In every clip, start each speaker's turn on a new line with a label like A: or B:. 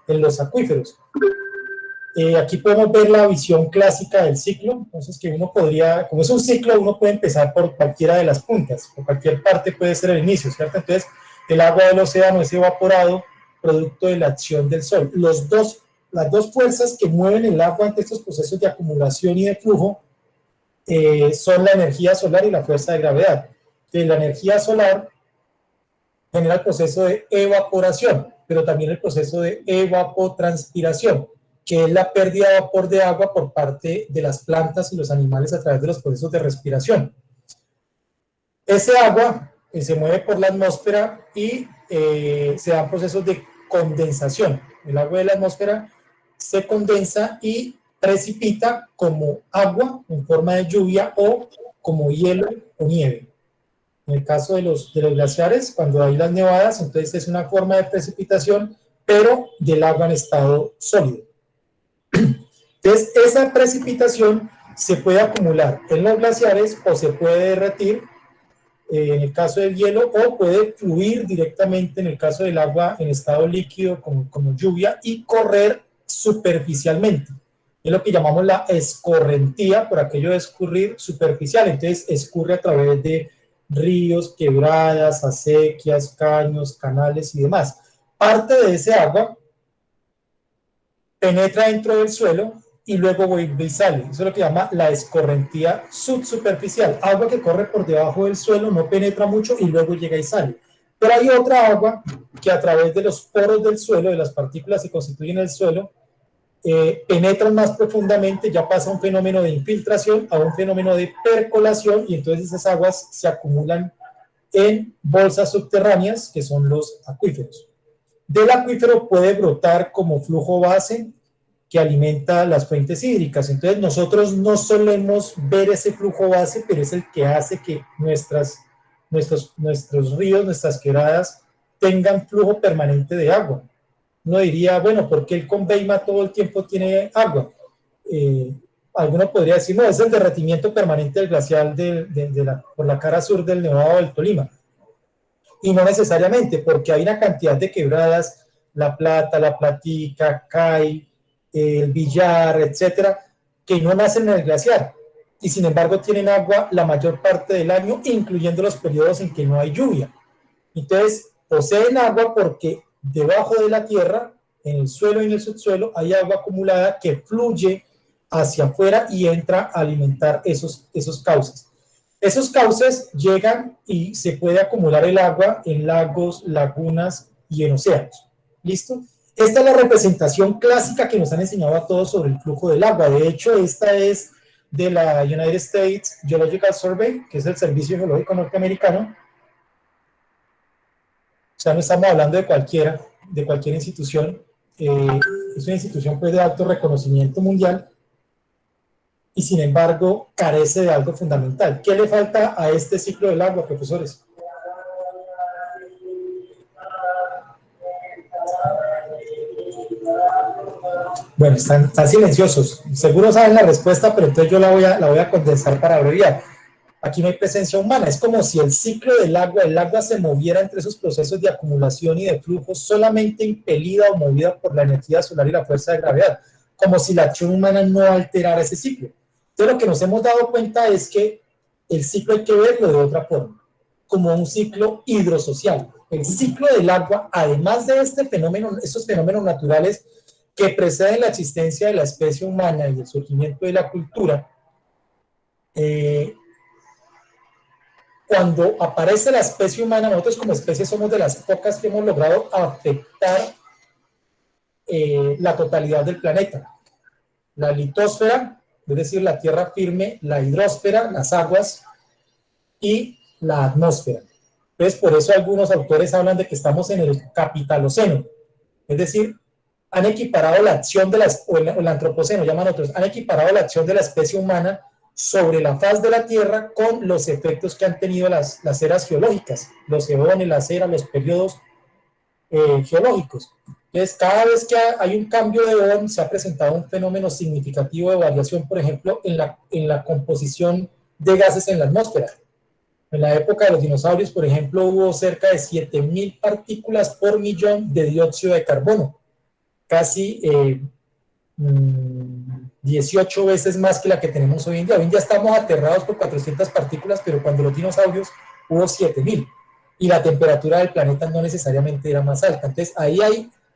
A: en los acuíferos. Aquí podemos ver la visión clásica del ciclo. Entonces, que uno podría, como es un ciclo, uno puede empezar por cualquiera de las puntas, por cualquier parte puede ser el inicio, ¿cierto? Entonces, el agua del océano es evaporado producto de la acción del sol. Las dos fuerzas que mueven el agua ante estos procesos de acumulación y de flujo son la energía solar y la fuerza de gravedad. Entonces, la energía solar genera el proceso de evaporación, pero también el proceso de evapotranspiración, que es la pérdida de vapor de agua por parte de las plantas y los animales a través de los procesos de respiración. Ese agua se mueve por la atmósfera y se dan procesos de condensación. El agua de la atmósfera se condensa y precipita como agua en forma de lluvia o como hielo o nieve. En el caso de los glaciares, cuando hay las nevadas, entonces es una forma de precipitación, pero del agua en estado sólido. Entonces, esa precipitación se puede acumular en los glaciares o se puede derretir en el caso del hielo, o puede fluir directamente en el caso del agua en estado líquido como lluvia y correr superficialmente. Es lo que llamamos la escorrentía, por aquello de escurrir superficial. Entonces escurre a través de ríos, quebradas, acequias, caños, canales y demás. Parte de ese agua penetra dentro del suelo y luego vuelve y sale. Eso es lo que llama la escorrentía subsuperficial. Agua que corre por debajo del suelo, no penetra mucho y luego llega y sale. Pero hay otra agua que a través de los poros del suelo, de las partículas que constituyen el suelo, penetran más profundamente, ya pasa un fenómeno de infiltración a un fenómeno de percolación, y entonces esas aguas se acumulan en bolsas subterráneas, que son los acuíferos. Del acuífero puede brotar como flujo base que alimenta las fuentes hídricas. Entonces nosotros no solemos ver ese flujo base, pero es el que hace que nuestros ríos, nuestras quebradas tengan flujo permanente de agua. Uno diría, bueno, ¿por qué el Conveima todo el tiempo tiene agua? Alguno podría decir, no, es el derretimiento permanente del glacial por la cara sur del Nevado del Tolima. Y no necesariamente, porque hay una cantidad de quebradas, La Plata, La Platica, Cay, el Villar, etcétera, que no nacen en el glaciar y sin embargo tienen agua la mayor parte del año, incluyendo los periodos en que no hay lluvia. Entonces, poseen agua porque debajo de la tierra, en el suelo y en el subsuelo, hay agua acumulada que fluye hacia afuera y entra a alimentar esos cauces. Esos cauces llegan y se puede acumular el agua en lagos, lagunas y en océanos. ¿Listo? Esta es la representación clásica que nos han enseñado a todos sobre el flujo del agua. De hecho, esta es de la United States Geological Survey, que es el Servicio Geológico Norteamericano. O sea, no estamos hablando de cualquier institución. Es una institución pues, de alto reconocimiento mundial y sin embargo carece de algo fundamental. ¿Qué le falta a este ciclo del agua, profesores? Bueno, están silenciosos. Seguro saben la respuesta, pero entonces yo la voy a condensar para abreviar. Aquí no hay presencia humana. Es como si el ciclo del agua se moviera entre esos procesos de acumulación y de flujo solamente impelida o movida por la energía solar y la fuerza de gravedad, como si la acción humana no alterara ese ciclo. Entonces lo que nos hemos dado cuenta es que el ciclo hay que verlo de otra forma, como un ciclo hidrosocial. El ciclo del agua, además de estos fenómenos naturales que preceden la existencia de la especie humana y el surgimiento de la cultura, cuando aparece la especie humana, nosotros como especie somos de las pocas que hemos logrado afectar la totalidad del planeta. La litosfera, es decir, la tierra firme, la hidrosfera, las aguas, y la atmósfera. Entonces, por eso algunos autores hablan de que estamos en el capitaloceno, es decir, han equiparado la acción o el antropoceno, llaman otros, han equiparado la acción de la especie humana sobre la faz de la Tierra con los efectos que han tenido las eras geológicas, los eones, las eras, los periodos geológicos. Entonces, cada vez que hay un cambio de eón, se ha presentado un fenómeno significativo de variación, por ejemplo, en la composición de gases en la atmósfera. En la época de los dinosaurios, por ejemplo, hubo cerca de 7.000 partículas por millón de dióxido de carbono. casi 18 veces más que la que tenemos hoy en día. Hoy en día estamos aterrados por 400 partículas, pero cuando los dinosaurios hubo 7000 y la temperatura del planeta no necesariamente era más alta. Entonces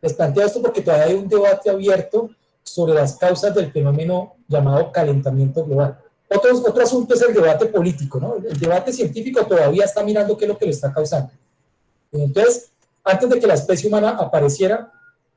A: les planteo esto porque todavía hay un debate abierto sobre las causas del fenómeno llamado calentamiento global. Otro asunto es el debate político, ¿no? El debate científico todavía está mirando qué es lo que lo está causando. Entonces, antes de que la especie humana apareciera,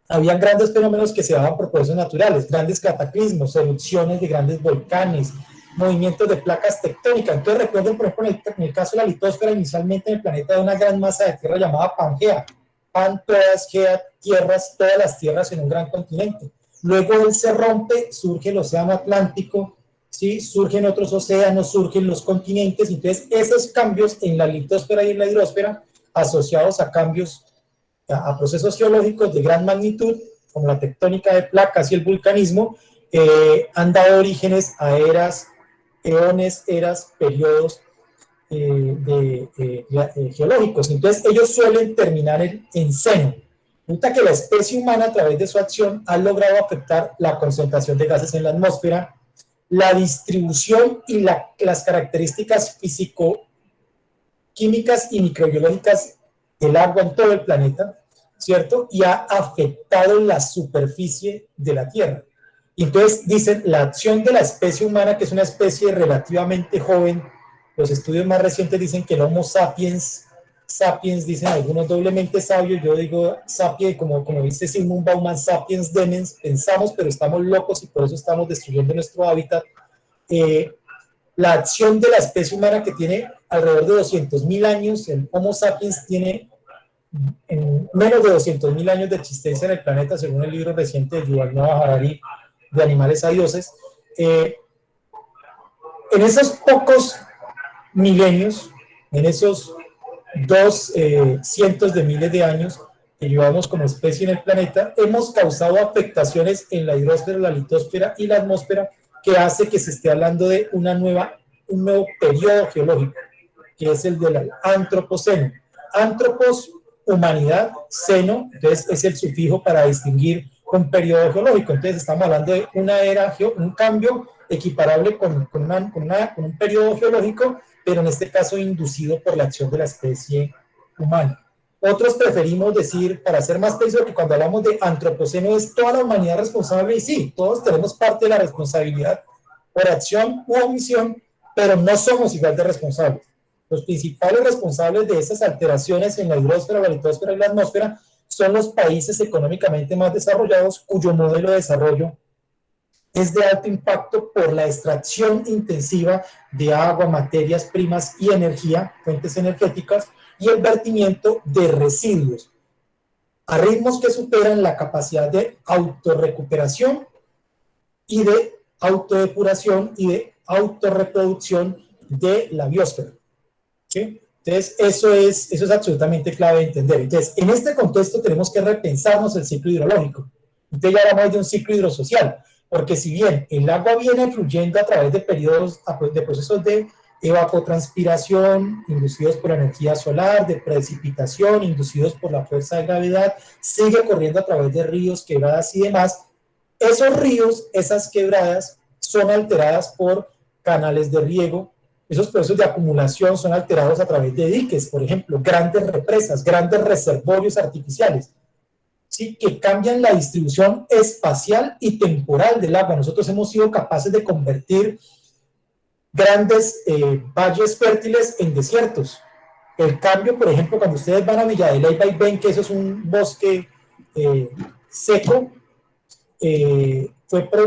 A: habían grandes fenómenos que se daban por procesos naturales, grandes cataclismos, erupciones de grandes volcanes, movimientos de placas tectónicas. Entonces recuerden, por ejemplo, en el caso de la litosfera, inicialmente en el planeta de una gran masa de tierra llamada Pangea. Pan, todas, Gea, tierras, todas las tierras en un gran continente. Luego él se rompe, surge el océano Atlántico, ¿sí? Surgen otros océanos, surgen los continentes. Entonces esos cambios en la litosfera y en la hidrosfera, asociados a cambios, a procesos geológicos de gran magnitud, como la tectónica de placas y el vulcanismo, han dado orígenes a eras, eones, eras, periodos geológicos. Entonces ellos suelen terminar en seno. Resulta que la especie humana, a través de su acción, ha logrado afectar la concentración de gases en la atmósfera, la distribución y las características físico-químicas y microbiológicas del agua en todo el planeta, ¿cierto? Y ha afectado la superficie de la Tierra. Y entonces dicen, la acción de la especie humana, que es una especie relativamente joven, los estudios más recientes dicen que el Homo sapiens, dicen algunos doblemente sabio, yo digo sapiens, como dice Sigmund Bauman, sapiens demens, pensamos pero estamos locos y por eso estamos destruyendo nuestro hábitat. La acción de la especie humana, que tiene alrededor de 200.000 años, el Homo sapiens tiene en menos de 200.000 años de existencia en el planeta, según el libro reciente de Yuval Noah Harari, de Animales a Dioses. En esos pocos milenios, en esos cientos de miles de años que llevamos como especie en el planeta, hemos causado afectaciones en la hidrosfera, la litosfera y la atmósfera, que hace que se esté hablando de un nuevo periodo geológico, que es el del antropoceno. Antropos, humanidad, seno, entonces es el sufijo para distinguir con periodo geológico. Entonces estamos hablando de una era, un cambio equiparable con un periodo geológico, pero en este caso inducido por la acción de la especie humana. Otros preferimos decir, para ser más preciso, que cuando hablamos de antropoceno es toda la humanidad responsable, y sí, todos tenemos parte de la responsabilidad por acción u omisión, pero no somos igual de responsables. Los principales responsables de esas alteraciones en la hidrosfera, la litosfera y la atmósfera son los países económicamente más desarrollados, cuyo modelo de desarrollo es de alto impacto por la extracción intensiva de agua, materias primas y energía, fuentes energéticas, y el vertimiento de residuos a ritmos que superan la capacidad de autorrecuperación y de autodepuración y de autorreproducción de la biosfera. ¿Sí? Entonces, eso es absolutamente clave de entender. Entonces, en este contexto tenemos que repensarnos el ciclo hidrológico. Entonces, ya hablamos de un ciclo hidrosocial, porque si bien el agua viene fluyendo a través de periodos, de procesos de evapotranspiración, inducidos por la energía solar, de precipitación, inducidos por la fuerza de gravedad, sigue corriendo a través de ríos, quebradas y demás. Esos ríos, esas quebradas, son alteradas por canales de riego. Esos procesos de acumulación son alterados a través de diques, por ejemplo, grandes represas, grandes reservorios artificiales, ¿sí? Que cambian la distribución espacial y temporal del agua. Nosotros hemos sido capaces de convertir grandes valles fértiles en desiertos. El cambio, por ejemplo, cuando ustedes van a Villa de Leyva y ven que eso es un bosque seco,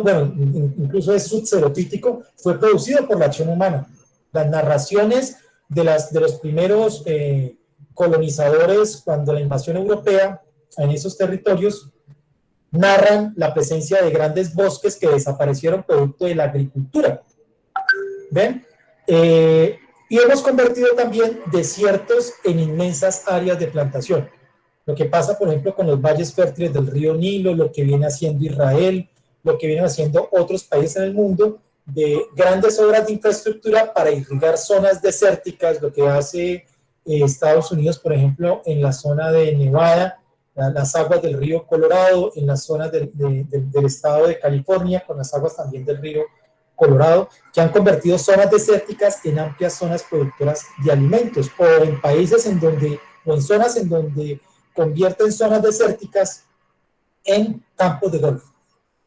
A: bueno, incluso es subxerotítico, fue producido por la acción humana. Las narraciones de los primeros colonizadores, cuando la invasión europea en esos territorios, narran la presencia de grandes bosques que desaparecieron producto de la agricultura. ¿Ven? Y hemos convertido también desiertos en inmensas áreas de plantación. Lo que pasa, por ejemplo, con los valles fértiles del río Nilo, lo que viene haciendo Israel, lo que vienen haciendo otros países en el mundo, de grandes obras de infraestructura para irrigar zonas desérticas, lo que hace Estados Unidos, por ejemplo, en la zona de Nevada, las aguas del río Colorado en las zonas del estado de California, con las aguas también del río Colorado, que han convertido zonas desérticas en amplias zonas productoras de alimentos, o en países en donde, o en zonas en donde convierten zonas desérticas en campos de golf,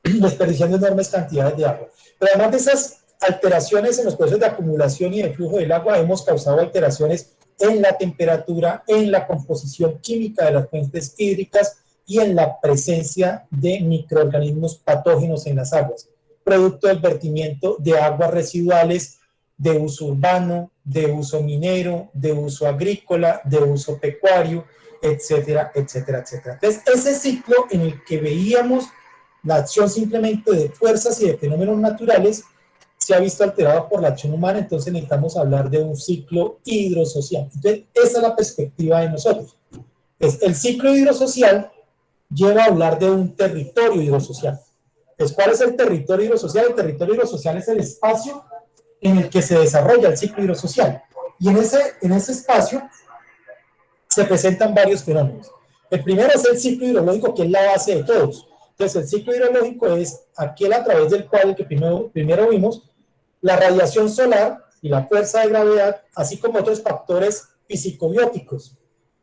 A: desperdiciando enormes cantidades de agua. Pero además de esas alteraciones en los procesos de acumulación y de flujo del agua, hemos causado alteraciones en la temperatura, en la composición química de las fuentes hídricas y en la presencia de microorganismos patógenos en las aguas, producto del vertimiento de aguas residuales de uso urbano, de uso minero, de uso agrícola, de uso pecuario, etcétera, etcétera, etcétera. Entonces, ese ciclo en el que veíamos la acción simplemente de fuerzas y de fenómenos naturales se ha visto alterado por la acción humana, entonces necesitamos hablar de un ciclo hidrosocial. Entonces, esa es la perspectiva de nosotros. Entonces, el ciclo hidrosocial lleva a hablar de un territorio hidrosocial. Entonces, ¿cuál es el territorio hidrosocial? El territorio hidrosocial es el espacio en el que se desarrolla el ciclo hidrosocial. Y en ese espacio se presentan varios fenómenos. El primero es el ciclo hidrológico, que es la base de todos. Entonces, el ciclo hidrológico es aquel a través del cual, que primero vimos, la radiación solar y la fuerza de gravedad, así como otros factores fisicobióticos,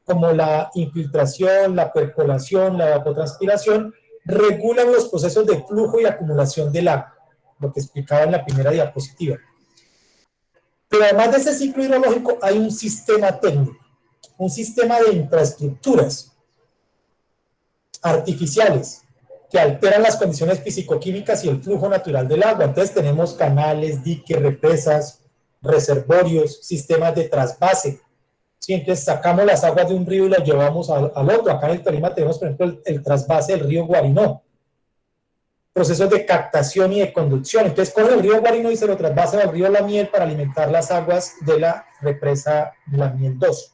A: como la infiltración, la percolación, la evapotranspiración, regulan los procesos de flujo y acumulación del agua, lo que explicaba en la primera diapositiva. Pero además de ese ciclo hidrológico hay un sistema técnico, un sistema de infraestructuras artificiales que alteran las condiciones fisicoquímicas y el flujo natural del agua. Entonces tenemos canales, diques, represas, reservorios, sistemas de trasvase. ¿Sí? Entonces sacamos las aguas de un río y las llevamos al otro. Acá en el Tolima tenemos, por ejemplo, el trasvase del río Guarinó. Procesos de captación y de conducción. Entonces coge el río Guarinó y se lo trasvasa al río La Miel para alimentar las aguas de la represa La Miel 2.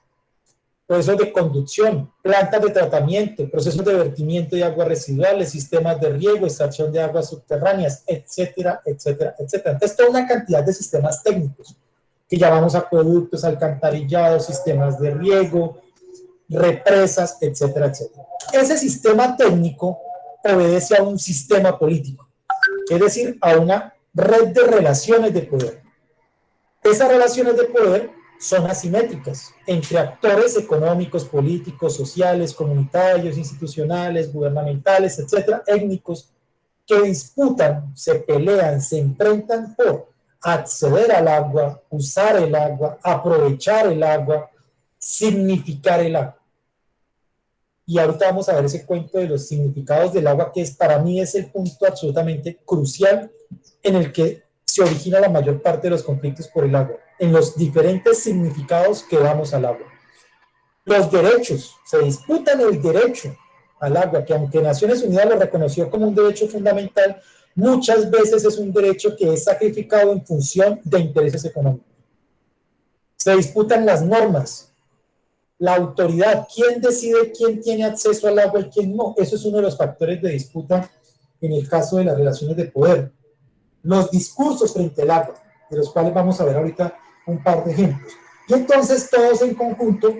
A: Procesos de conducción, plantas de tratamiento, procesos de vertimiento de aguas residuales, sistemas de riego, extracción de aguas subterráneas, etcétera, etcétera, etcétera. Entonces, toda una cantidad de sistemas técnicos que llamamos acueductos, alcantarillados, sistemas de riego, represas, etcétera, etcétera. Ese sistema técnico obedece a un sistema político, es decir, a una red de relaciones de poder. Esas relaciones de poder son asimétricas entre actores económicos, políticos, sociales, comunitarios, institucionales, gubernamentales, etcétera, étnicos, que disputan, se pelean, se enfrentan por acceder al agua, usar el agua, aprovechar el agua, significar el agua. Y ahorita vamos a ver ese cuento de los significados del agua, que para mí es el punto absolutamente crucial en el que se origina la mayor parte de los conflictos por el agua, en los diferentes significados que damos al agua. Los derechos, se disputan el derecho al agua, que aunque Naciones Unidas lo reconoció como un derecho fundamental, muchas veces es un derecho que es sacrificado en función de intereses económicos. Se disputan las normas, la autoridad, quién decide quién tiene acceso al agua y quién no. Eso es uno de los factores de disputa en el caso de las relaciones de poder. Los discursos frente al agua, de los cuales vamos a ver ahorita un par de ejemplos. Y entonces todos en conjunto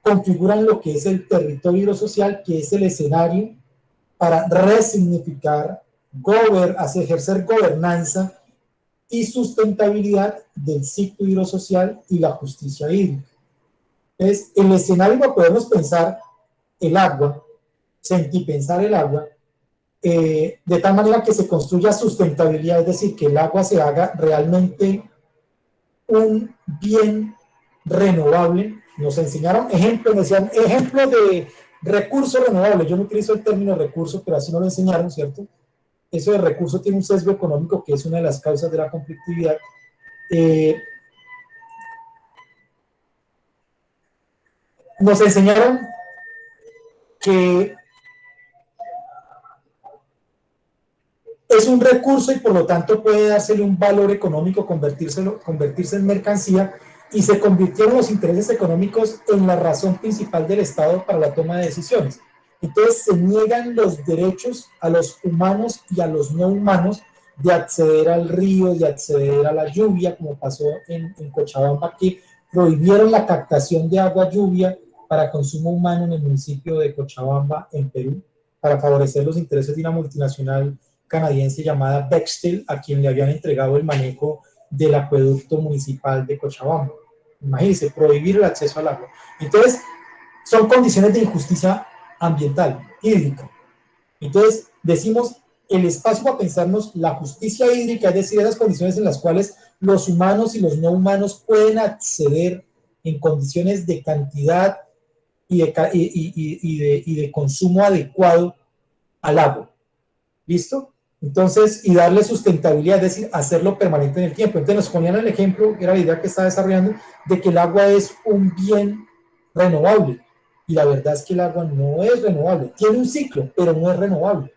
A: configuran lo que es el territorio hidrosocial, que es el escenario para resignificar, ejercer gobernanza y sustentabilidad del ciclo hidrosocial y la justicia hídrica. Entonces, el escenario para podernos pensar el agua, sentipensar el agua, de tal manera que se construya sustentabilidad, es decir, que el agua se haga realmente un bien renovable. Nos enseñaron ejemplos, decían ejemplos de recursos renovables. Yo no utilizo el término recurso, pero así nos lo enseñaron, ¿cierto? Eso de recurso tiene un sesgo económico que es una de las causas de la conflictividad. Nos enseñaron que es un recurso y por lo tanto puede dársele un valor económico, convertirse en mercancía, y se convirtieron los intereses económicos en la razón principal del Estado para la toma de decisiones. Entonces se niegan los derechos a los humanos y a los no humanos de acceder al río, de acceder a la lluvia, como pasó en Cochabamba, que prohibieron la captación de agua lluvia para consumo humano en el municipio de Cochabamba, en Perú, para favorecer los intereses de una multinacional canadiense llamada Bechtel, a quien le habían entregado el manejo del acueducto municipal de Cochabamba. Imagínense, prohibir el acceso al agua. Entonces, son condiciones de injusticia ambiental, hídrica. Entonces, decimos el espacio para pensarnos la justicia hídrica, es decir, esas condiciones en las cuales los humanos y los no humanos pueden acceder en condiciones de cantidad y de consumo adecuado al agua. ¿Listo? Entonces, y darle sustentabilidad, es decir, hacerlo permanente en el tiempo. Entonces nos ponían el ejemplo, era la idea que estaba desarrollando, de que el agua es un bien renovable. Y la verdad es que el agua no es renovable. Tiene un ciclo, pero no es renovable.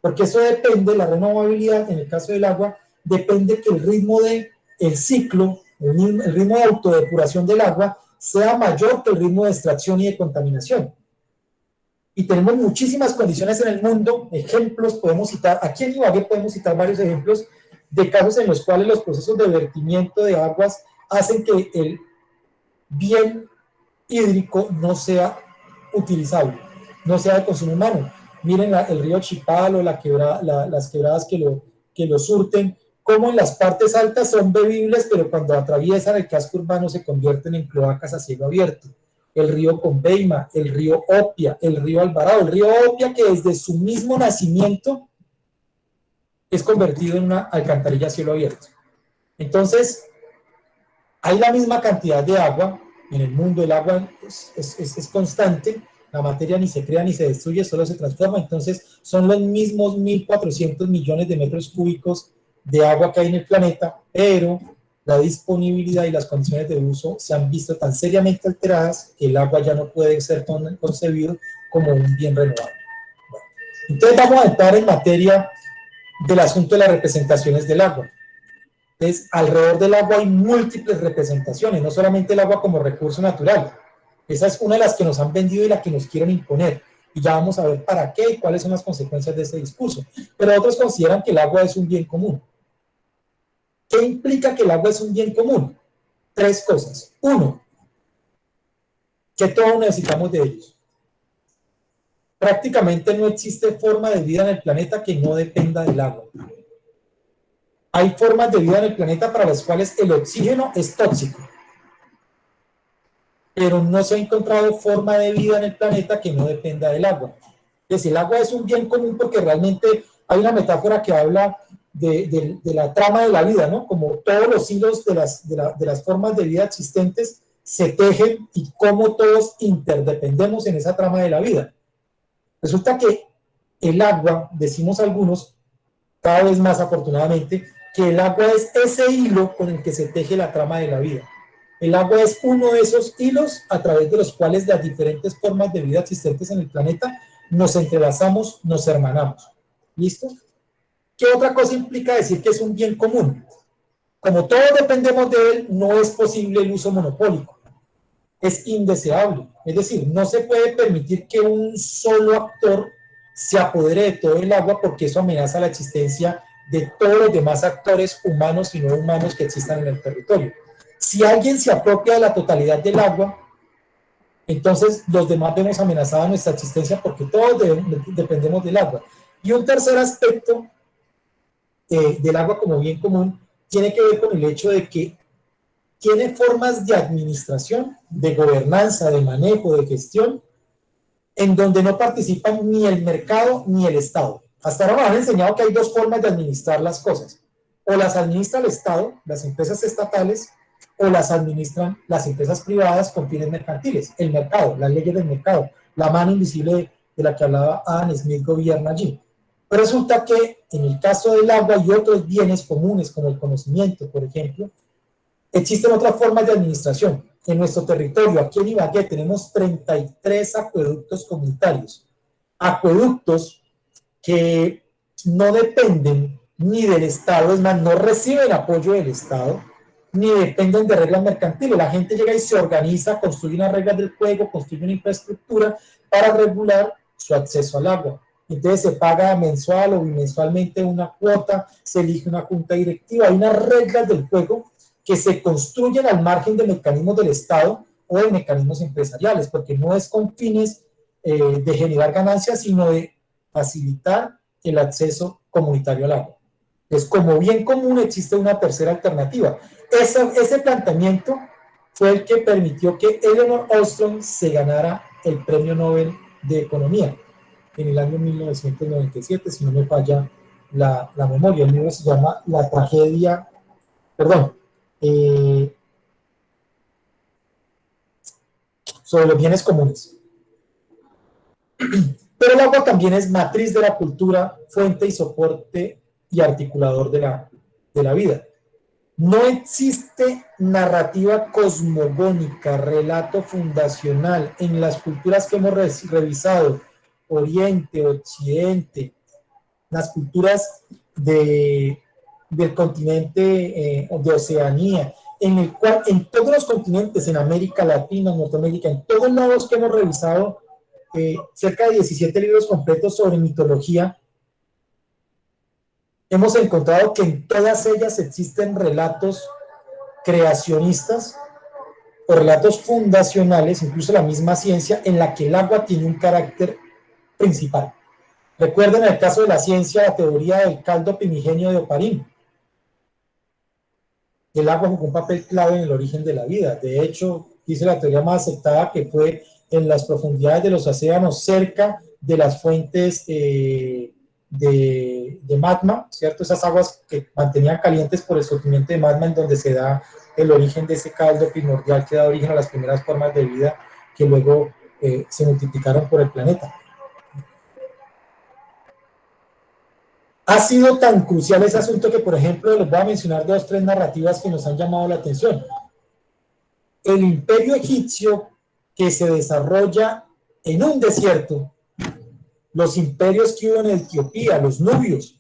A: Porque eso depende, la renovabilidad, en el caso del agua, depende que el ritmo del ciclo, el ritmo de autodepuración del agua, sea mayor que el ritmo de extracción y de contaminación. Y tenemos muchísimas condiciones en el mundo, ejemplos, podemos citar, aquí en Ibagué podemos citar varios ejemplos de casos en los cuales los procesos de vertimiento de aguas hacen que el bien hídrico no sea utilizable, no sea de consumo humano. Miren el río Chipal o las quebradas que lo surten, como en las partes altas son bebibles, pero cuando atraviesan el casco urbano se convierten en cloacas a cielo abierto. El río Conveima, el río Opia, el río Alvarado, el río Opia que desde su mismo nacimiento es convertido en una alcantarilla a cielo abierto. Entonces, hay la misma cantidad de agua en el mundo, el agua es constante, la materia ni se crea ni se destruye, solo se transforma, entonces son los mismos 1.400 millones de metros cúbicos de agua que hay en el planeta, pero la disponibilidad y las condiciones de uso se han visto tan seriamente alteradas que el agua ya no puede ser concebido como un bien renovable. Bueno, entonces vamos a entrar en materia del asunto de las representaciones del agua. Entonces, alrededor del agua hay múltiples representaciones, no solamente el agua como recurso natural. Esa es una de las que nos han vendido y la que nos quieren imponer. Y ya vamos a ver para qué y cuáles son las consecuencias de ese discurso. Pero otros consideran que el agua es un bien común. ¿Qué implica que el agua es un bien común? Tres cosas. Uno, que todos necesitamos de ellos. Prácticamente no existe forma de vida en el planeta que no dependa del agua. Hay formas de vida en el planeta para las cuales el oxígeno es tóxico, pero no se ha encontrado forma de vida en el planeta que no dependa del agua. Es decir, el agua es un bien común porque realmente hay una metáfora que habla de la trama de la vida, ¿no? Como todos los hilos de las formas de vida existentes se tejen y cómo todos interdependemos en esa trama de la vida. Resulta que el agua, decimos algunos, cada vez más afortunadamente, que el agua es ese hilo con el que se teje la trama de la vida. El agua es uno de esos hilos a través de los cuales las diferentes formas de vida existentes en el planeta nos entrelazamos, nos hermanamos. ¿Listo? ¿Qué otra cosa implica decir que es un bien común? Como todos dependemos de él, no es posible el uso monopólico. Es indeseable. Es decir, no se puede permitir que un solo actor se apodere de todo el agua porque eso amenaza la existencia de todos los demás actores humanos y no humanos que existan en el territorio. Si alguien se apropia de la totalidad del agua, entonces los demás vemos amenazada nuestra existencia porque todos dependemos del agua. Y un tercer aspecto del agua como bien común tiene que ver con el hecho de que tiene formas de administración, de gobernanza, de manejo, de gestión, en donde no participan ni el mercado ni el Estado. Hasta ahora nos han enseñado que hay dos formas de administrar las cosas. O las administra el Estado, las empresas estatales, o las administran las empresas privadas con fines mercantiles. El mercado, las leyes del mercado, la mano invisible de la que hablaba Adam Smith gobierna allí. Pero resulta que en el caso del agua y otros bienes comunes como el conocimiento, por ejemplo, existen otras formas de administración. En nuestro territorio, aquí en Ibagué, tenemos 33 acueductos comunitarios. Acueductos que no dependen ni del Estado, es más, no reciben apoyo del Estado, ni dependen de reglas mercantiles. La gente llega y se organiza, construye unas reglas del juego, construye una infraestructura para regular su acceso al agua. Entonces se paga mensual o bimensualmente una cuota, se elige una junta directiva, hay unas reglas del juego que se construyen al margen de mecanismos del Estado o de mecanismos empresariales, porque no es con fines de generar ganancias, sino de facilitar el acceso comunitario al agua. Entonces, como bien común existe una tercera alternativa. Ese planteamiento fue el que permitió que Elinor Ostrom se ganara el Premio Nobel de Economía en el año 1997, si no me falla la memoria. El libro se llama La tragedia, perdón, sobre los bienes comunes. Pero el agua también es matriz de la cultura, fuente y soporte y articulador de la vida. No existe narrativa cosmogónica, relato fundacional en las culturas que hemos revisado, Oriente, Occidente, las culturas del continente de Oceanía, en el cual en todos los continentes, en América Latina, Norteamérica, en todos lados que hemos revisado, cerca de 17 libros completos sobre mitología, hemos encontrado que en todas ellas existen relatos creacionistas o relatos fundacionales, incluso la misma ciencia, en la que el agua tiene un carácter principal. Recuerden el caso de la ciencia, la teoría del caldo primigenio de Oparín. El agua jugó un papel clave en el origen de la vida. De hecho, dice la teoría más aceptada que fue en las profundidades de los océanos, cerca de las fuentes de magma, ¿cierto? Esas aguas que mantenían calientes por el surgimiento de magma, en donde se da el origen de ese caldo primordial que da origen a las primeras formas de vida que luego se multiplicaron por el planeta. Ha sido tan crucial ese asunto que, por ejemplo, les voy a mencionar 2 o 3 narrativas que nos han llamado la atención. El imperio egipcio, que se desarrolla en un desierto, los imperios que hubo en Etiopía, los nubios,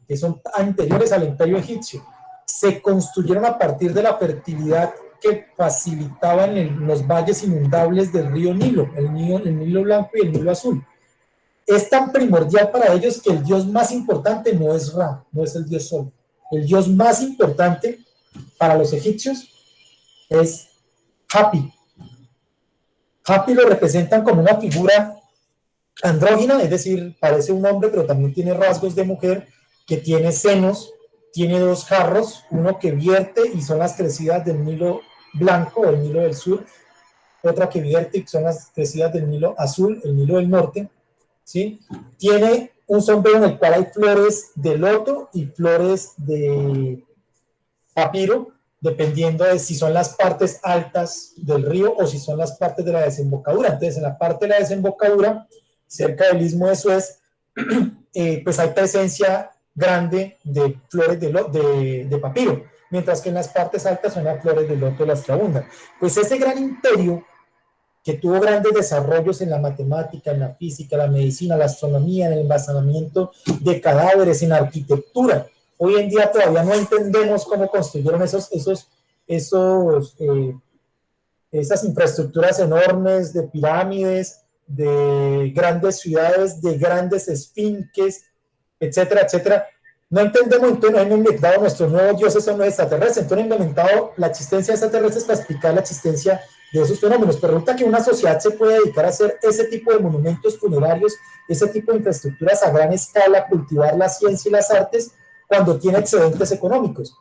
A: que son anteriores al imperio egipcio, se construyeron a partir de la fertilidad que facilitaban en los valles inundables del río Nilo, el Nilo Blanco y el Nilo Azul. Es tan primordial para ellos que el dios más importante no es Ra, no es el dios Sol. El dios más importante para los egipcios es Hapi. Hapi lo representan como una figura andrógina, es decir, parece un hombre, pero también tiene rasgos de mujer, que tiene senos, tiene 2 jarros, uno que vierte y son las crecidas del Nilo Blanco, el Nilo del Sur, otra que vierte y son las crecidas del Nilo Azul, el Nilo del Norte, ¿sí? Tiene un sombrero en el cual hay flores de loto y flores de papiro, dependiendo de si son las partes altas del río o si son las partes de la desembocadura. Entonces, en la parte de la desembocadura, cerca del Istmo de Suez, pues hay presencia grande de flores de papiro, mientras que en las partes altas son las flores de loto las que abundan. Pues ese gran imperio que tuvo grandes desarrollos en la matemática, en la física, la medicina, la astronomía, en el embalsamamiento de cadáveres, en la arquitectura. Hoy en día todavía no entendemos cómo construyeron esas infraestructuras enormes de pirámides, de grandes ciudades, de grandes esfinges, etcétera, etcétera. No entendemos, entonces no hemos inventado nuestros nuevos dioses son los extraterrestres, entonces hemos inventado la existencia de extraterrestres para explicar la existencia de esos fenómenos. Pero resulta que una sociedad se puede dedicar a hacer ese tipo de monumentos funerarios, ese tipo de infraestructuras a gran escala, cultivar la ciencia y las artes cuando tiene excedentes económicos.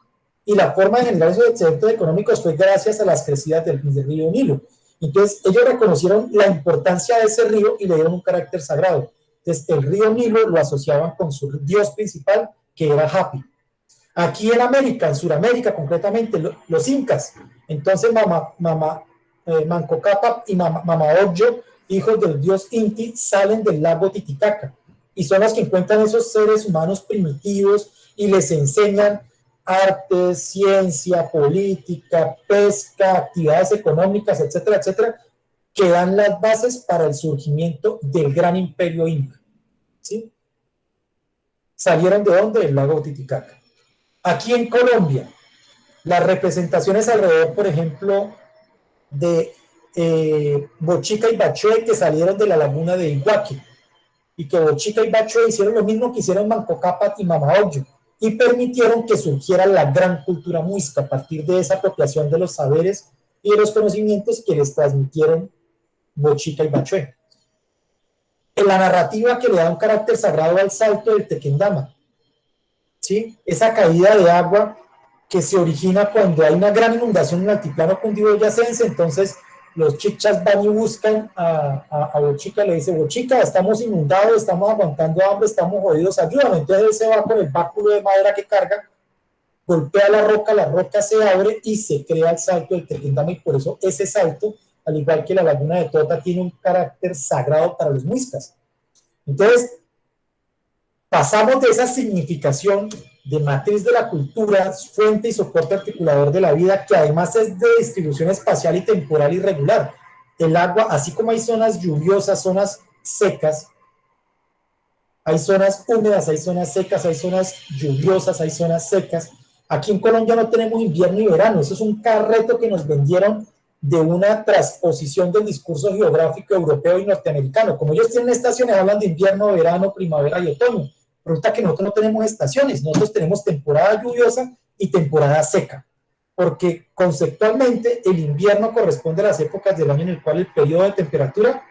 A: Y la forma de generar esos excedentes económicos fue gracias a las crecidas del río Nilo. Entonces ellos reconocieron la importancia de ese río y le dieron un carácter sagrado. Entonces el río Nilo lo asociaban con su dios principal, que era Hapi. Aquí en América, en Sudamérica concretamente, los incas. Entonces Manco Cápac y Mama Ocllo, hijos del dios Inti, salen del lago Titicaca y son los que encuentran esos seres humanos primitivos y les enseñan artes, ciencia, política, pesca, actividades económicas, etcétera, etcétera, que dan las bases para el surgimiento del gran imperio inca. ¿Sí? ¿Salieron de dónde? Del lago Titicaca. Aquí en Colombia, las representaciones alrededor, por ejemplo, de Bochica y Bachué, que salieron de la laguna de Iguaque, y que Bochica y Bachué hicieron lo mismo que hicieron Manco Cápac y Mama Ocllo, y permitieron que surgiera la gran cultura muisca a partir de esa apropiación de los saberes y de los conocimientos que les transmitieron Bochica y Bachué. En la narrativa que le da un carácter sagrado al salto del Tequendama, ¿sí? Esa caída de agua que se origina cuando hay una gran inundación en el altiplano cundiboyacense, entonces los chichas van y buscan a Bochica, le dice, Bochica, estamos inundados, estamos aguantando hambre, estamos jodidos, ayúdame. Entonces él se va con el báculo de madera que carga, golpea la roca se abre y se crea el salto del Tequendama, y por eso ese salto, al igual que la laguna de Tota, tiene un carácter sagrado para los muiscas. Entonces, pasamos de esa significación de matriz de la cultura, fuente y soporte articulador de la vida, que además es de distribución espacial y temporal irregular. El agua, así como hay zonas lluviosas, zonas secas, hay zonas húmedas, hay zonas secas, hay zonas lluviosas, hay zonas secas. Aquí en Colombia no tenemos invierno y verano, eso es un carreto que nos vendieron de una transposición del discurso geográfico europeo y norteamericano. Como ellos tienen estaciones, hablan de invierno, verano, primavera y otoño. Resulta que nosotros no tenemos estaciones, nosotros tenemos temporada lluviosa y temporada seca, porque conceptualmente el invierno corresponde a las épocas del año en el cual el periodo de temperatura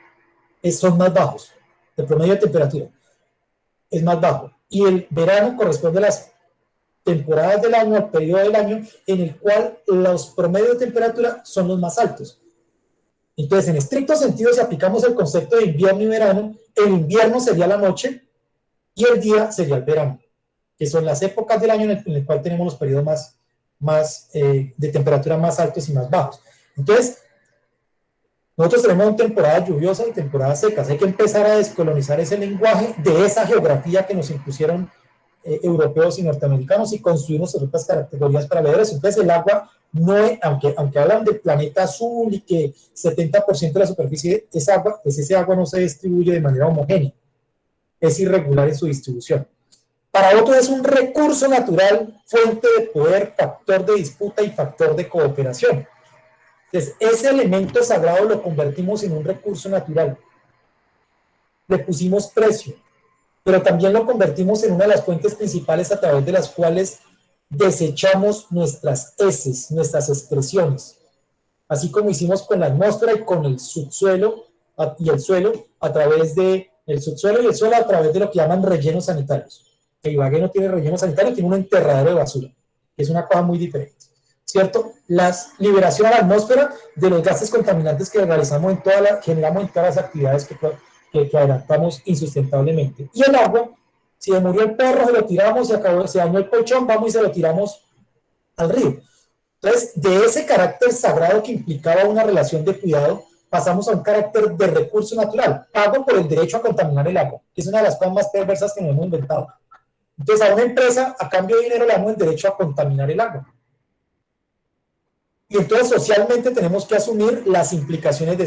A: son más bajos, el promedio de temperatura es más bajo, y el verano corresponde a las temporadas del año, al periodo del año en el cual los promedios de temperatura son los más altos. Entonces, en estricto sentido, si aplicamos el concepto de invierno y verano, el invierno sería la noche y el día sería el verano, que son las épocas del año en el cual tenemos los periodos de temperatura más altos y más bajos. Entonces, nosotros tenemos una temporada lluviosa y temporadas secas. Hay que empezar a descolonizar ese lenguaje de esa geografía que nos impusieron europeos y norteamericanos, y construimos otras categorías para ver eso. Entonces, el agua no es, aunque hablan del planeta azul y que 70% de la superficie es agua, pues ese agua no se distribuye de manera homogénea. Es irregular en su distribución. Para otros es un recurso natural, fuente de poder, factor de disputa y factor de cooperación. Entonces, ese elemento sagrado lo convertimos en un recurso natural. Le pusimos precio, pero también lo convertimos en una de las fuentes principales a través de las cuales desechamos nuestras heces, nuestras excreciones. Así como hicimos con la atmósfera y con el subsuelo y el suelo, a través de el subsuelo y el suelo a través de lo que llaman rellenos sanitarios. Que Ibagué no tiene relleno sanitario, tiene un enterradero de basura, que es una cosa muy diferente, ¿cierto? La liberación a la atmósfera de los gases contaminantes que realizamos generamos en todas las actividades que adelantamos insustentablemente. Y el agua, si se murió el perro, se lo tiramos, se dañó el colchón, vamos y se lo tiramos al río. Entonces, de ese carácter sagrado que implicaba una relación de cuidado, pasamos a un carácter de recurso natural, pago por el derecho a contaminar el agua, que es una de las cosas más perversas que nos hemos inventado. Entonces, a una empresa, a cambio de dinero, le damos el derecho a contaminar el agua. Y entonces, socialmente, tenemos que asumir las implicaciones de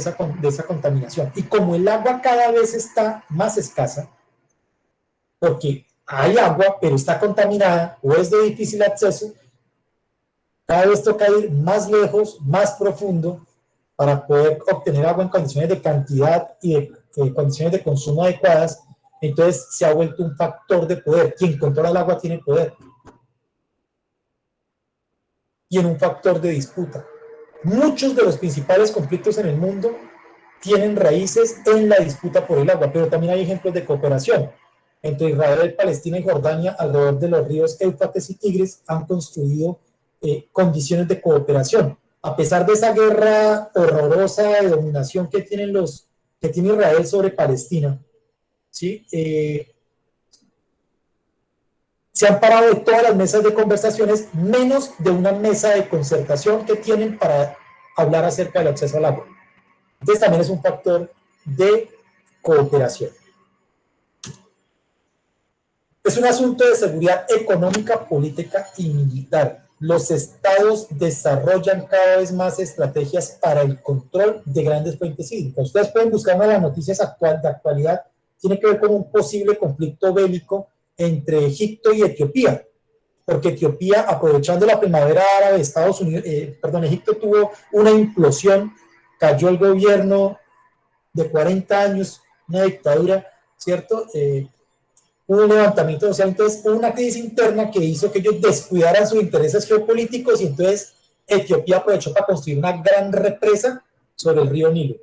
A: esa contaminación. Y como el agua cada vez está más escasa, porque hay agua, pero está contaminada o es de difícil acceso, cada vez toca ir más lejos, más profundo, para poder obtener agua en condiciones de cantidad y de condiciones de consumo adecuadas. Entonces se ha vuelto un factor de poder. Quien controla el agua tiene poder. Y en un factor de disputa. Muchos de los principales conflictos en el mundo tienen raíces en la disputa por el agua, pero también hay ejemplos de cooperación. Entre Israel, Palestina y Jordania, alrededor de los ríos Éufrates y Tigris, han construido condiciones de cooperación. A pesar de esa guerra horrorosa de dominación que tiene Israel sobre Palestina, ¿sí? Se han parado de todas las mesas de conversaciones, menos de una mesa de concertación que tienen para hablar acerca del acceso al agua. Entonces también es un factor de cooperación. Es un asunto de seguridad económica, política y militar. Los estados desarrollan cada vez más estrategias para el control de grandes fuentes hídricas. Ustedes pueden buscar una de las noticias de actualidad, tiene que ver con un posible conflicto bélico entre Egipto y Etiopía, porque Etiopía, aprovechando la primavera árabe, Egipto tuvo una implosión, cayó el gobierno de 40 años, una dictadura, ¿cierto? Hubo un levantamiento social, entonces hubo una crisis interna que hizo que ellos descuidaran sus intereses geopolíticos y entonces Etiopía aprovechó para construir una gran represa sobre el río Nilo.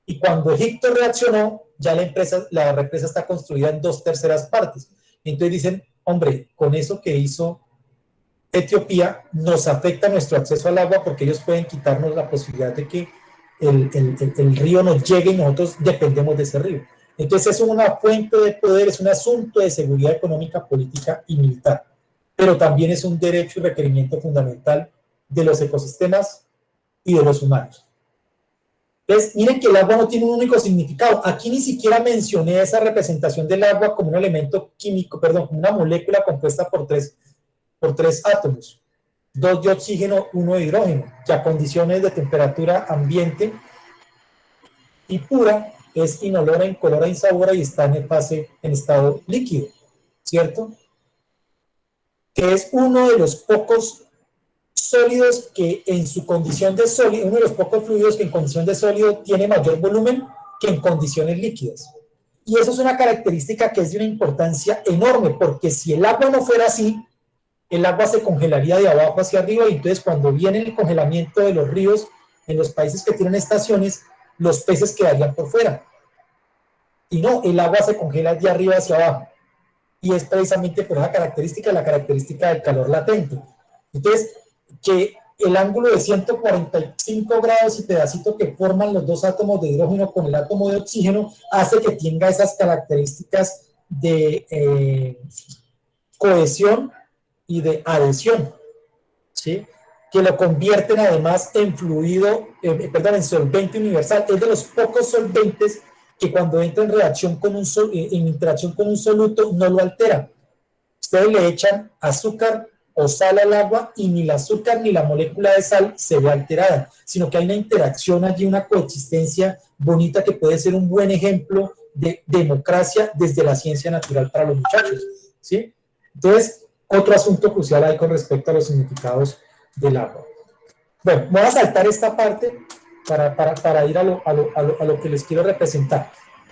A: Y cuando Egipto reaccionó, ya la represa está construida en 2/3 partes. Entonces dicen, hombre, con eso que hizo Etiopía nos afecta nuestro acceso al agua porque ellos pueden quitarnos la posibilidad de que el río nos llegue y nosotros dependemos de ese río. Entonces es una fuente de poder, es un asunto de seguridad económica, política y militar, pero también es un derecho y requerimiento fundamental de los ecosistemas y de los humanos. Entonces, miren que el agua no tiene un único significado. Aquí ni siquiera mencioné esa representación del agua como un elemento químico, perdón, como una molécula compuesta por tres átomos, 2 de oxígeno, 1 de hidrógeno, que a condiciones de temperatura ambiente y pura es inolora, incolora, insabora y está en estado líquido, ¿cierto? Que es uno de los pocos sólidos que en su condición de sólido, uno de los pocos fluidos que en condición de sólido tiene mayor volumen que en condiciones líquidas. Y eso es una característica que es de una importancia enorme, porque si el agua no fuera así, el agua se congelaría de abajo hacia arriba y entonces cuando viene el congelamiento de los ríos en los países que tienen estaciones, los peces quedarían por fuera. Y no, el agua se congela de arriba hacia abajo. Y es precisamente por esa característica, la característica del calor latente. Entonces, que el ángulo de 145 grados y pedacito que forman los dos átomos de hidrógeno con el átomo de oxígeno hace que tenga esas características de cohesión y de adhesión, ¿sí? Que lo convierten además en fluido, en solvente universal. Es de los pocos solventes que cuando entra en reacción con en interacción con un soluto no lo altera. Ustedes le echan azúcar o sal al agua y ni el azúcar ni la molécula de sal se ve alterada, sino que hay una interacción allí, una coexistencia bonita que puede ser un buen ejemplo de democracia desde la ciencia natural para los muchachos, ¿sí? Entonces, otro asunto crucial ahí con respecto a los significados del agua. Bueno, voy a saltar esta parte para ir a lo que les quiero representar.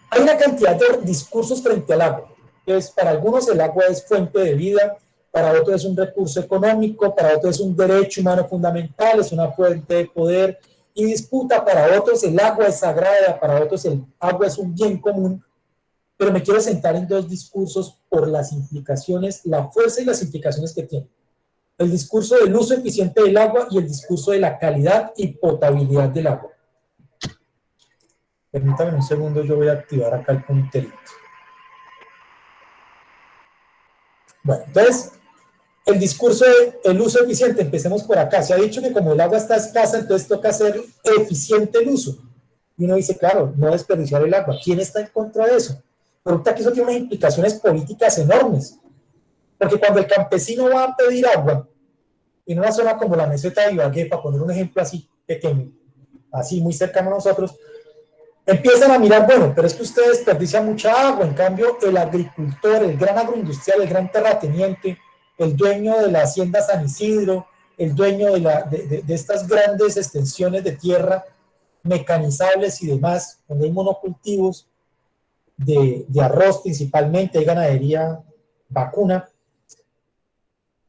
A: Hay una cantidad de discursos frente al agua. Entonces, para algunos el agua es fuente de vida, para otros es un recurso económico, para otros es un derecho humano fundamental, es una fuente de poder y disputa, para otros el agua es sagrada, para otros el agua es un bien común, pero me quiero sentar en dos discursos por las implicaciones, la fuerza y las implicaciones que tiene. El discurso del uso eficiente del agua y el discurso de la calidad y potabilidad del agua. Permítanme un segundo, yo voy a activar acá el punterito. Bueno, entonces, el discurso del uso eficiente, empecemos por acá. Se ha dicho que como el agua está escasa, entonces toca hacer eficiente el uso. Y uno dice, claro, no desperdiciar el agua. ¿Quién está en contra de eso? Resulta que eso tiene unas implicaciones políticas enormes. Porque cuando el campesino va a pedir agua, en una zona como la meseta de Ibagué, para poner un ejemplo así pequeño, así muy cercano a nosotros, empiezan a mirar, bueno, pero es que ustedes desperdician mucha agua, en cambio el agricultor, el gran agroindustrial, el gran terrateniente, el dueño de la hacienda San Isidro, el dueño de estas grandes extensiones de tierra mecanizables y demás, donde hay monocultivos de arroz principalmente, hay ganadería vacuna,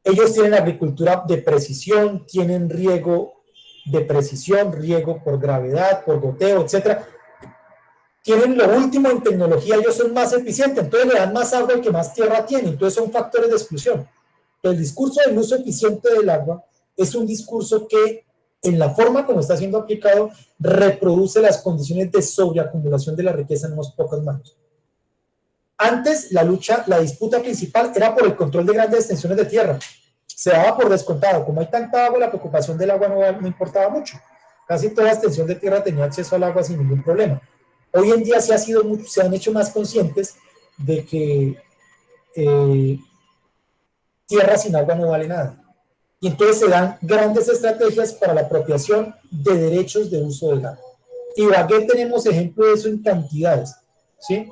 A: ellos tienen agricultura de precisión, tienen riego de precisión, riego por gravedad, por goteo, etcétera. Tienen lo último en tecnología, ellos son más eficientes, entonces le dan más agua al que más tierra tiene, entonces son factores de exclusión. El discurso del uso eficiente del agua es un discurso que, en la forma como está siendo aplicado, reproduce las condiciones de sobreacumulación de la riqueza en unas pocas manos. Antes, la disputa principal era por el control de grandes extensiones de tierra. Se daba por descontado. Como hay tanta agua, la preocupación del agua no importaba mucho. Casi toda extensión de tierra tenía acceso al agua sin ningún problema. Hoy en día se han hecho más conscientes de que tierra sin agua no vale nada. Y entonces se dan grandes estrategias para la apropiación de derechos de uso del agua. Y Ibagué tenemos ejemplo de eso en cantidades, ¿sí?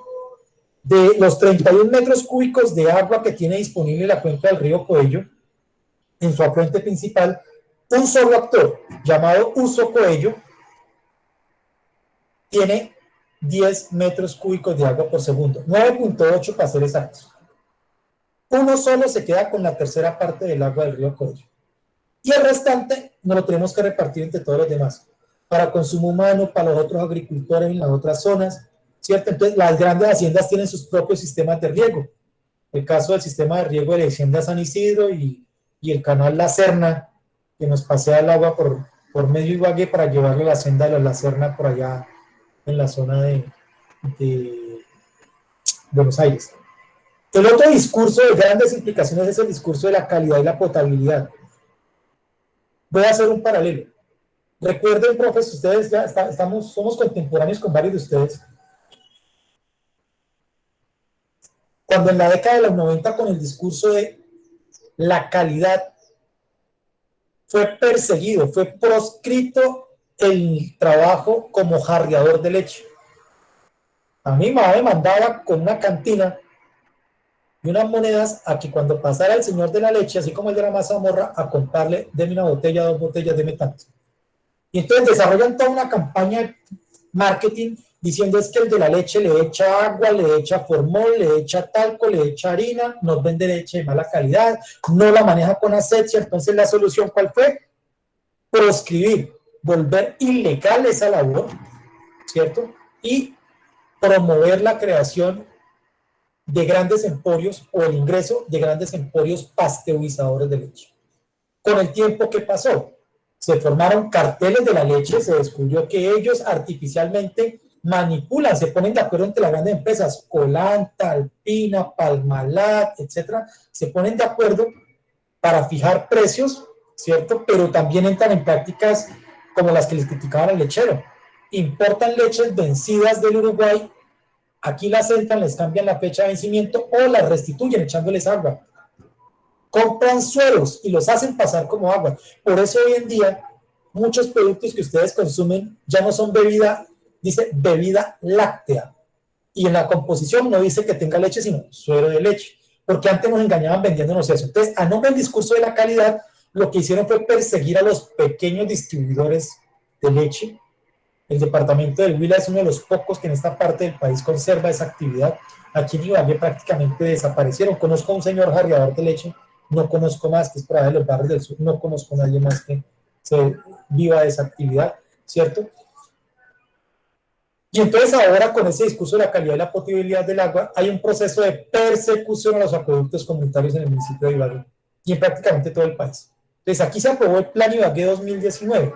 A: De los 31 metros cúbicos de agua que tiene disponible la cuenca del río Coello, en su afluente principal, un solo actor llamado Uso Coello tiene 10 metros cúbicos de agua por segundo, 9.8 para ser exactos. Uno solo se queda con la tercera parte del agua del río Coello. y el restante nos lo tenemos que repartir entre todos los demás, para consumo humano, para los otros agricultores en las otras zonas, ¿cierto? Entonces, las grandes haciendas tienen sus propios sistemas de riego. El caso del sistema de riego de la hacienda San Isidro y el canal La Serna, que nos pasea el agua por medio Ibagué para llevarle a la hacienda de La Serna por allá en la zona de Buenos Aires. El otro discurso de grandes implicaciones es el discurso de la calidad y la potabilidad. Voy a hacer un paralelo. Recuerden, profes, ustedes ya somos contemporáneos con varios de ustedes. Cuando en la década de los 90, con el discurso de la calidad, fue perseguido, fue proscrito el trabajo como jarreador de leche. A mí me demandaba con una cantina y unas monedas a que cuando pasara el señor de la leche, así como el de la mazamorra, a comprarle, deme una botella, 2 botellas, deme tanto. Y entonces desarrollan toda una campaña de marketing diciendo es que el de la leche le echa agua, le echa formol, le echa talco, le echa harina, nos vende leche de mala calidad, no la maneja con asepsia. Entonces la solución ¿cuál fue? Proscribir, volver ilegal esa labor, ¿cierto? Y promover la creación de grandes emporios o el ingreso de grandes emporios pasteurizadores de leche. Con el tiempo, ¿qué pasó? Se formaron carteles de la leche, se descubrió que ellos artificialmente manipulan, se ponen de acuerdo entre las grandes empresas, Colanta, Alpina, Palmalat, etcétera, se ponen de acuerdo para fijar precios, ¿cierto? Pero también entran en prácticas como las que les criticaban al lechero. Importan leches vencidas del Uruguay, aquí las entran, les cambian la fecha de vencimiento o las restituyen echándoles agua. Compran sueros y los hacen pasar como agua. Por eso hoy en día muchos productos que ustedes consumen ya no son bebida, dice bebida láctea. Y en la composición no dice que tenga leche, sino suero de leche. Porque antes nos engañaban vendiéndonos eso. Entonces, a nombre del discurso de la calidad, lo que hicieron fue perseguir a los pequeños distribuidores de leche. El departamento del Huila es uno de los pocos que en esta parte del país conserva esa actividad. Aquí en Ibagué prácticamente desaparecieron. Conozco a un señor jarreador de leche, no conozco más, que es por ahí de los barrios del sur, no conozco a nadie más que se viva de esa actividad, ¿cierto? Y entonces ahora con ese discurso de la calidad y la potabilidad del agua, hay un proceso de persecución a los acueductos comunitarios en el municipio de Ibagué y en prácticamente todo el país. Entonces aquí se aprobó el Plan Ibagué 2019,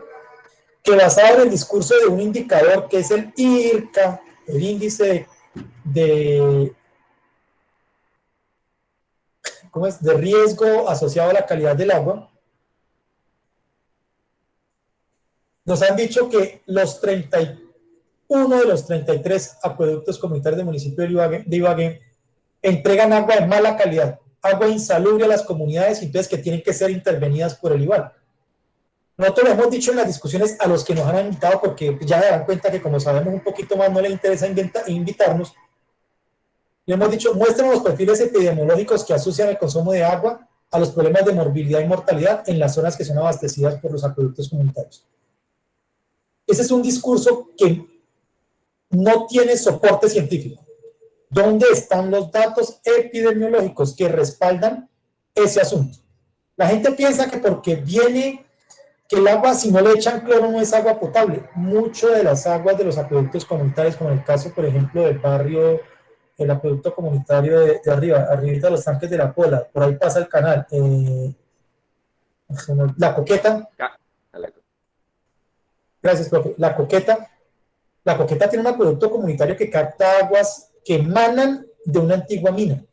A: que basado en el discurso de un indicador que es el IRCA, el índice de riesgo asociado a la calidad del agua, nos han dicho que uno de los 33 acueductos comunitarios del municipio de Ibagué entregan agua de mala calidad, agua insalubre a las comunidades, y entonces que tienen que ser intervenidas por el IVAL. Nosotros le hemos dicho en las discusiones a los que nos han invitado, porque ya se dan cuenta que como sabemos un poquito más no les interesa invitarnos, le hemos dicho, muestren los perfiles epidemiológicos que asocian el consumo de agua a los problemas de morbilidad y mortalidad en las zonas que son abastecidas por los acueductos comunitarios. Ese es un discurso que no tiene soporte científico. ¿Dónde están los datos epidemiológicos que respaldan ese asunto? La gente piensa que porque viene que el agua, si no le echan cloro, no es agua potable. Mucho de las aguas de los acueductos comunitarios, como en el caso, por ejemplo, del barrio, el acueducto comunitario de arriba de los tanques de la Pola, por ahí pasa el canal, La Coqueta. Gracias, profe. La Coqueta tiene un acueducto comunitario que capta aguas que emanan de una antigua mina.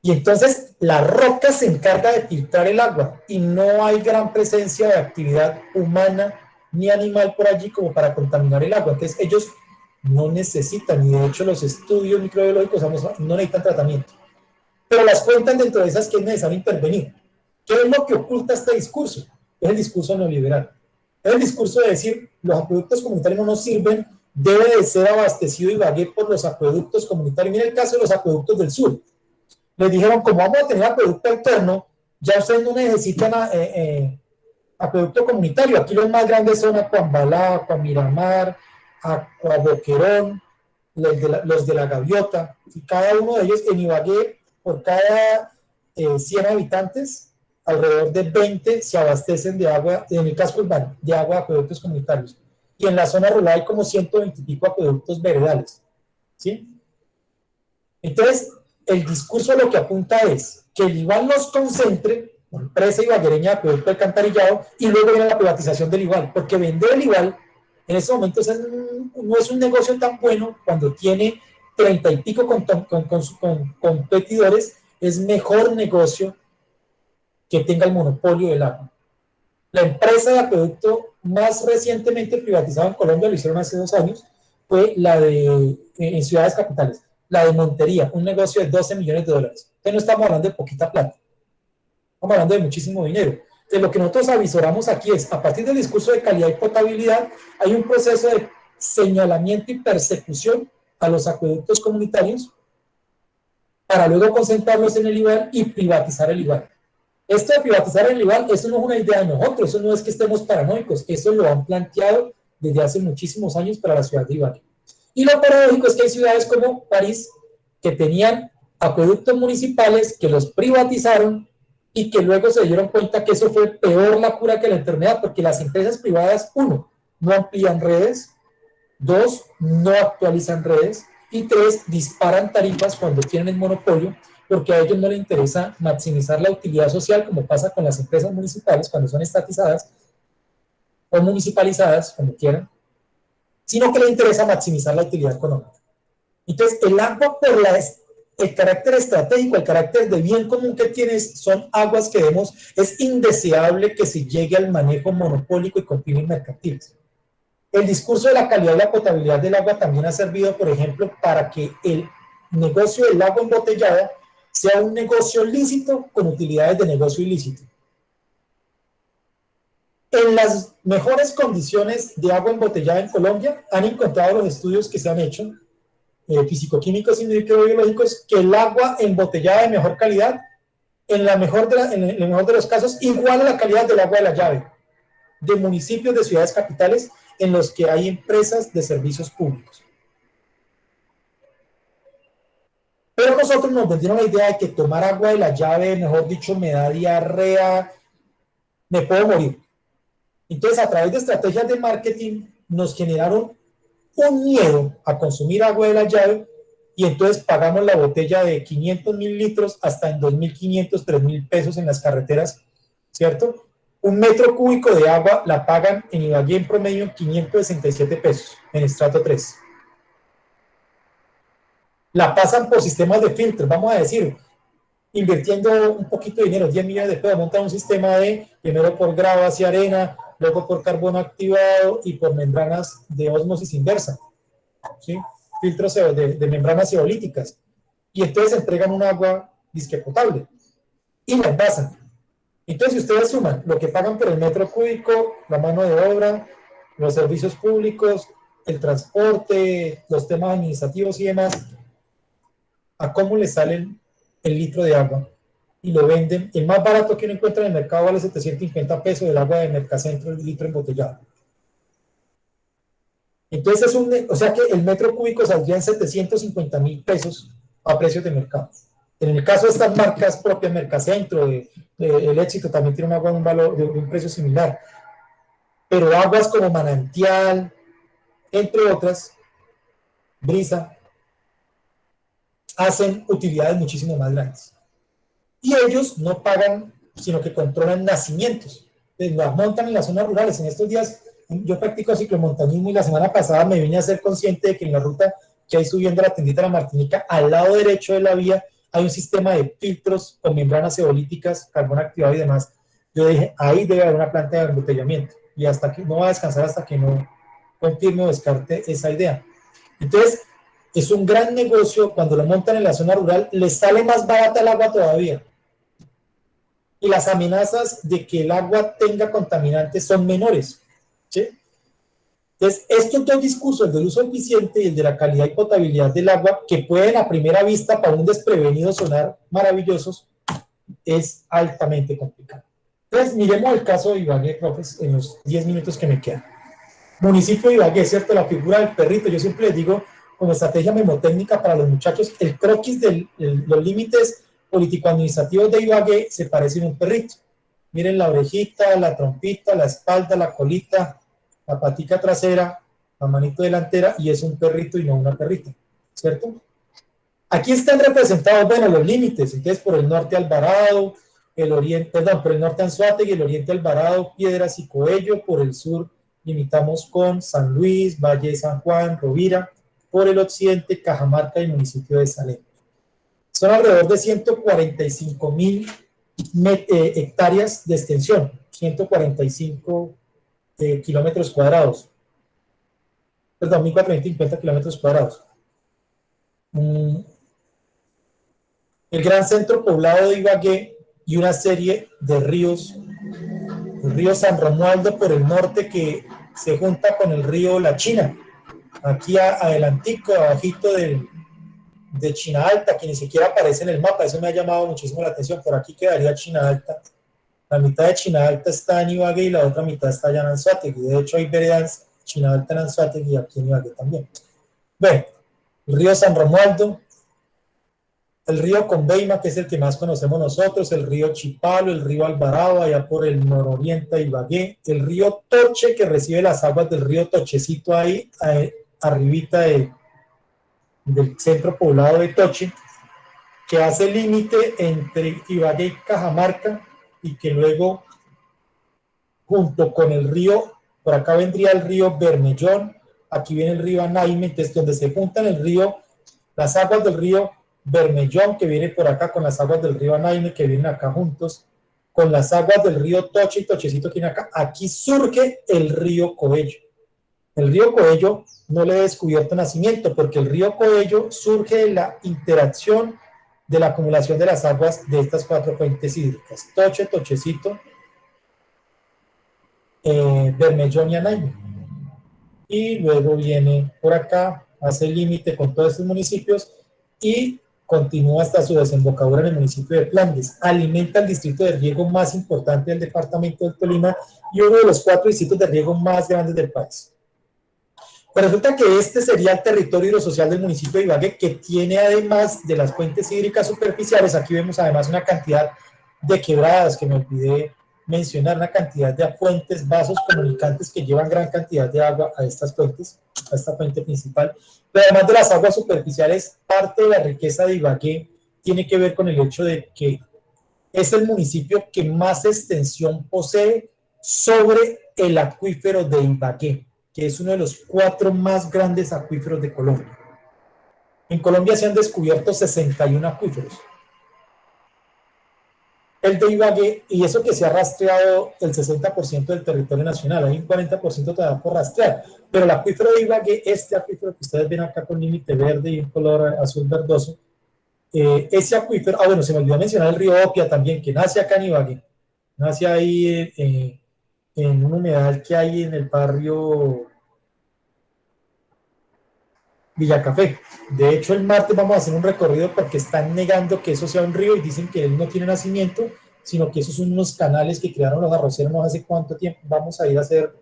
A: Y entonces la roca se encarga de filtrar el agua y no hay gran presencia de actividad humana ni animal por allí como para contaminar el agua. Entonces ellos no necesitan, y de hecho los estudios microbiológicos no necesitan tratamiento. Pero las cuentan dentro de esas que es necesario intervenir. ¿Qué es lo que oculta este discurso? Es el discurso neoliberal. Es el discurso de decir, los acueductos comunitarios no nos sirven, debe de ser abastecido Ibagué por los acueductos comunitarios. Mira el caso de los acueductos del sur. Les dijeron, como vamos a tener acueducto alterno, ya ustedes no necesitan acueducto comunitario. Aquí los más grandes son Acuambalá, Acuamiramar, Acuaboquerón, los de la Gaviota, y cada uno de ellos en Ibagué, por cada 100 habitantes, alrededor de 20 se abastecen de agua, en el casco urbano, de agua de acueductos comunitarios. Y en la zona rural hay como 120 y pico acueductos veredales, ¿sí? Entonces, el discurso lo que apunta es que el IVAL nos concentre, la empresa ibaguereña de acueducto alcantarillado, y luego viene la privatización del IVAL, porque vender el IVAL en ese momento no es un negocio tan bueno cuando tiene 30 y pico con competidores, es mejor negocio que tenga el monopolio del agua. La empresa de acueducto más recientemente privatizada en Colombia, lo hicieron hace 2 años, fue la de, en ciudades capitales, la de Montería, un negocio de 12 millones de dólares. Entonces no estamos hablando de poquita plata, estamos hablando de muchísimo dinero. Entonces lo que nosotros avisoramos aquí es, a partir del discurso de calidad y potabilidad, hay un proceso de señalamiento y persecución a los acueductos comunitarios para luego concentrarlos en el IVAL y privatizar el IVAL. Esto de privatizar el IVAL, eso no es una idea de nosotros, eso no es que estemos paranoicos, eso lo han planteado desde hace muchísimos años para la ciudad de Ibagué. Y lo paradójico es que hay ciudades como París que tenían acueductos municipales que los privatizaron y que luego se dieron cuenta que eso fue peor la cura que la enfermedad, porque las empresas privadas, 1, no amplían redes, 2, no actualizan redes, y 3, disparan tarifas cuando tienen el monopolio, porque a ellos no les interesa maximizar la utilidad social, como pasa con las empresas municipales cuando son estatizadas o municipalizadas, como quieran, sino que les interesa maximizar la utilidad económica. Entonces, el agua, por el carácter estratégico, el carácter de bien común que tiene, son aguas que vemos, es indeseable que se llegue al manejo monopólico y con fines mercantiles. El discurso de la calidad y la potabilidad del agua también ha servido, por ejemplo, para que el negocio del agua embotellada sea un negocio lícito con utilidades de negocio ilícito. En las mejores condiciones de agua embotellada en Colombia, han encontrado los estudios que se han hecho, físico-químicos y microbiológicos, que el agua embotellada de mejor calidad, en el mejor de los casos, igual a la calidad del agua de la llave, de municipios de ciudades capitales en los que hay empresas de servicios públicos. Pero nosotros nos vendieron la idea de que tomar agua de la llave, mejor dicho, me da diarrea, me puedo morir. Entonces, a través de estrategias de marketing, nos generaron un miedo a consumir agua de la llave, y entonces pagamos la botella de 500.000 litros hasta en 2.500, 3.000 pesos en las carreteras, ¿cierto? Un metro cúbico de agua la pagan en Ibagué en promedio 567 pesos en estrato 3. La pasan por sistemas de filtros, vamos a decir, invirtiendo un poquito de dinero, 10 millones de pesos, montan un sistema de, primero por gravas y arena, luego por carbono activado y por membranas de ósmosis inversa, ¿sí? Filtros de membranas zeolíticas. Y entonces entregan un agua disque potable y la envasan. Entonces, si ustedes suman lo que pagan por el metro cúbico, la mano de obra, los servicios públicos, el transporte, los temas administrativos y demás, a cómo les sale el litro de agua y lo venden, el más barato que uno encuentra en el mercado vale 750 pesos, el agua de Mercacentro, el litro embotellado. Entonces, o sea que el metro cúbico saldría en 750.000 pesos a precios de mercado. En el caso de estas marcas propias, Mercacentro, el Éxito también tiene un agua de un valor, de un precio similar. Pero aguas como Manantial, entre otras, Brisa, hacen utilidades muchísimo más grandes. Y ellos no pagan, sino que controlan nacimientos. Las montan en las zonas rurales. En estos días yo practico ciclomontañismo y la semana pasada me vine a ser consciente de que en la ruta que hay subiendo a la tiendita de la Martinica, al lado derecho de la vía, hay un sistema de filtros con membranas zeolíticas, carbón activado y demás. Yo dije, ahí debe haber una planta de embotellamiento. Y hasta que no va a descansar hasta que no confirme o descarte esa idea. Entonces, es un gran negocio. Cuando lo montan en la zona rural, les sale más barata el agua todavía. Y las amenazas de que el agua tenga contaminantes son menores, ¿sí? Entonces, estos dos discursos, el del uso eficiente y el de la calidad y potabilidad del agua, que pueden a primera vista para un desprevenido sonar maravillosos, es altamente complicado. Entonces, miremos el caso de Ibagué, profes, en los 10 minutos que me quedan. Municipio de Ibagué, ¿cierto? La figura del perrito, yo siempre les digo, como estrategia memotécnica para los muchachos, el croquis de los límites político-administrativos de Ibagué se parece a un perrito. Miren la orejita, la trompita, la espalda, la colita, la patica trasera, la manito delantera, y es un perrito y no una perrita, ¿cierto? Aquí están representados, bueno, los límites. Entonces, por el norte Alvarado, el oriente, perdón, por el norte Anzoátegui, el oriente Alvarado, Piedras y Coello. Por el sur limitamos con San Luis, Valle de San Juan, Rovira. Por el occidente, Cajamarca y municipio de Salem. Son alrededor de 145.000 hectáreas de extensión, 145 kilómetros cuadrados. Perdón, 1.450 kilómetros cuadrados. El gran centro poblado de Ibagué y una serie de ríos, el río San Romualdo por el norte que se junta con el río La China, aquí adelantico, abajito de China Alta, que ni siquiera aparece en el mapa. Eso me ha llamado muchísimo la atención. Por aquí quedaría China Alta. La mitad de China Alta está en Ibagué y la otra mitad está allá en Anzoátegui. De hecho, hay veredas China Alta en Anzoátegui y aquí en Ibagué también. Bueno, el río San Romualdo, el río Conveima, que es el que más conocemos nosotros, el río Chipalo, el río Alvarado, allá por el nororiente de Ibagué, el río Toche, que recibe las aguas del río Tochecito ahí, arribita del centro poblado de Toche, que hace límite entre Ibagué y Cajamarca, y que luego, junto con el río, por acá vendría el río Bermellón, aquí viene el río Anaime, entonces donde se juntan el río, las aguas del río Bermellón, que viene por acá, con las aguas del río Anaime, que vienen acá juntos, con las aguas del río Toche y Tochecito, que viene acá, aquí surge el río Coello. El río Coello no le he descubierto nacimiento, porque el río Coello surge de la interacción de la acumulación de las aguas de estas cuatro fuentes hídricas, Toche, Tochecito, Bermellón y Anaime. Y luego viene por acá, hace límite con todos estos municipios y continúa hasta su desembocadura en el municipio de Flandes. Alimenta el distrito de riego más importante del departamento del Tolima y uno de los 4 distritos de riego más grandes del país. Pero resulta que este sería el territorio hidrosocial del municipio de Ibagué, que tiene, además de las fuentes hídricas superficiales, aquí vemos además una cantidad de quebradas, que me olvidé mencionar, una cantidad de fuentes, vasos comunicantes que llevan gran cantidad de agua a estas fuentes, a esta fuente principal. Pero además de las aguas superficiales, parte de la riqueza de Ibagué tiene que ver con el hecho de que es el municipio que más extensión posee sobre el acuífero de Ibagué, que es uno de los 4 más grandes acuíferos de Colombia. En Colombia se han descubierto 61 acuíferos. El de Ibagué, y eso que se ha rastreado el 60% del territorio nacional, hay un 40% todavía por rastrear, pero el acuífero de Ibagué, este acuífero que ustedes ven acá con límite verde y un color azul verdoso, ese acuífero, bueno, se me olvidó mencionar el río Opia también, que nace acá en Ibagué, nace ahí en un humedal que hay en el barrio Villacafé. De hecho, el martes vamos a hacer un recorrido porque están negando que eso sea un río y dicen que él no tiene nacimiento, sino que esos son unos canales que crearon los arroceros no hace cuánto tiempo. Vamos a ir a hacer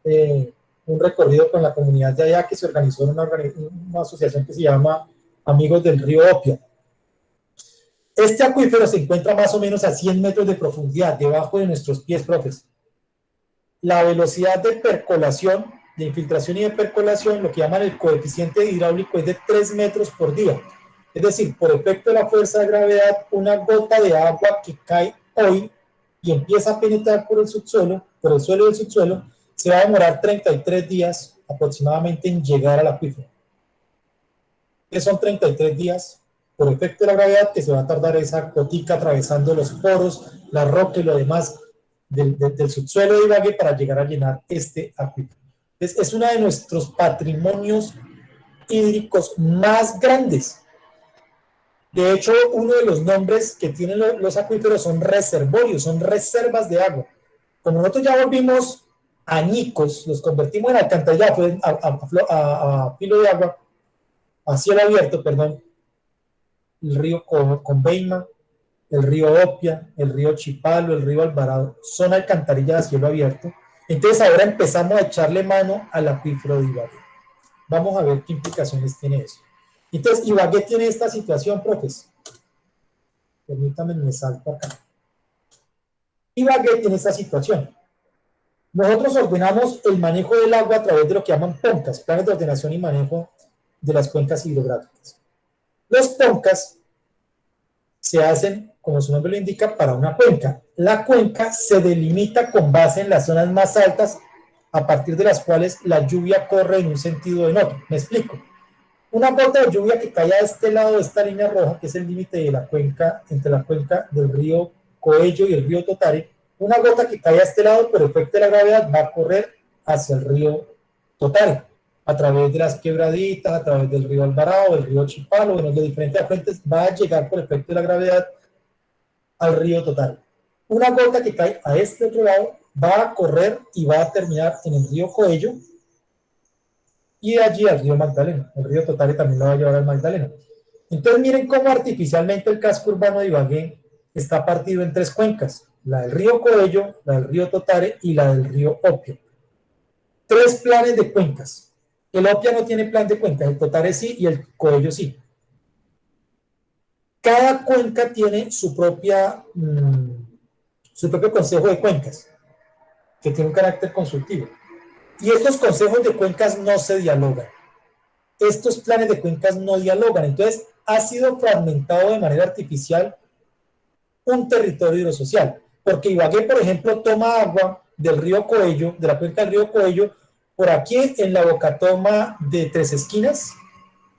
A: un recorrido con la comunidad de allá que se organizó en una asociación que se llama Amigos del Río Opia. Este acuífero se encuentra más o menos a 100 metros de profundidad, debajo de nuestros pies, profes. La velocidad de percolación, de infiltración y de percolación, lo que llaman el coeficiente hidráulico, es de 3 metros por día. Es decir, por efecto de la fuerza de gravedad, una gota de agua que cae hoy y empieza a penetrar por el subsuelo, por el suelo del subsuelo, se va a demorar 33 días aproximadamente en llegar al acuífero. ¿Qué son 33 días? Por efecto de la gravedad, que se va a tardar esa gotica atravesando los poros, la roca y lo demás del subsuelo de Ibagué para llegar a llenar este acuífero. Es uno de nuestros patrimonios hídricos más grandes. De hecho, uno de los nombres que tienen los acuíferos son reservorios, son reservas de agua. Como nosotros ya volvimos añicos, los convertimos en alcantarilla a filo de agua, a cielo abierto, perdón, el río Conveima, el río Opia, el río Chipalo, el río Alvarado, son alcantarillas a cielo abierto. Entonces ahora empezamos a echarle mano al acuífero de Ibagué. Vamos a ver qué implicaciones tiene eso. Entonces Ibagué tiene esta situación, profes. Permítanme, me salto acá. Ibagué tiene esta situación. Nosotros ordenamos el manejo del agua a través de lo que llaman PONCAS, planes de ordenación y manejo de las cuencas hidrográficas. Los PONCAS se hacen, como su nombre lo indica, para una cuenca. La cuenca se delimita con base en las zonas más altas, a partir de las cuales la lluvia corre en un sentido o en otro. Me explico. Una gota de lluvia que cae a este lado de esta línea roja, que es el límite de la cuenca, entre la cuenca del río Coello y el río Totare, una gota que cae a este lado por efecto de la gravedad va a correr hacia el río Totare, a través de las quebraditas, a través del río Alvarado, del río Chipalo, bueno, de diferentes afluentes, va a llegar por efecto de la gravedad al río Totare. Una gota que cae a este otro lado va a correr y va a terminar en el río Coello, y de allí al río Magdalena. El río Totare también lo va a llevar al Magdalena. Entonces miren cómo artificialmente el casco urbano de Ibagué está partido en tres cuencas, la del río Coello, la del río Totare y la del río Opio. Tres planes de cuencas. El Opia no tiene plan de cuenca, el Totare sí y el Coello sí. Cada cuenca tiene su propio consejo de cuencas, que tiene un carácter consultivo. Y estos consejos de cuencas no se dialogan. Estos planes de cuencas no dialogan. Entonces, ha sido fragmentado de manera artificial un territorio hidrosocial. Porque Ibagué, por ejemplo, toma agua del río Coello, de la cuenca del río Coello, por aquí en la bocatoma de Tres Esquinas,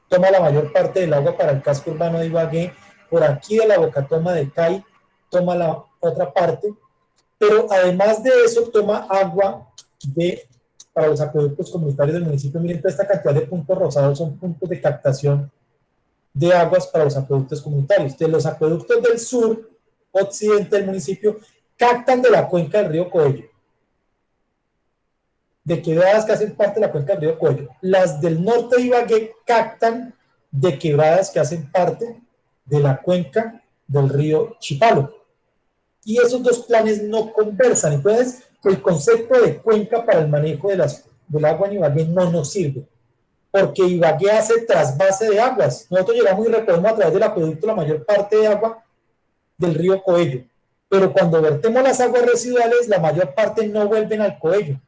A: toma la mayor parte del agua para el casco urbano de Ibagué, por aquí de la bocatoma de Cay, toma la otra parte, pero además de eso toma agua para los acueductos comunitarios del municipio. Miren, toda esta cantidad de puntos rosados son puntos de captación de aguas para los acueductos comunitarios. De los acueductos del sur, occidente del municipio, captan de la cuenca del río Coello, de quebradas que hacen parte de la cuenca del río Coello. Las del norte de Ibagué captan de quebradas que hacen parte de la cuenca del río Chipalo. Y esos dos planes no conversan. Entonces, el concepto de cuenca para el manejo del agua en Ibagué no nos sirve, porque Ibagué hace trasvase de aguas. Nosotros llegamos y recogemos a través del acueducto la mayor parte de agua del río Coello, pero cuando vertemos las aguas residuales, la mayor parte no vuelven al Coello,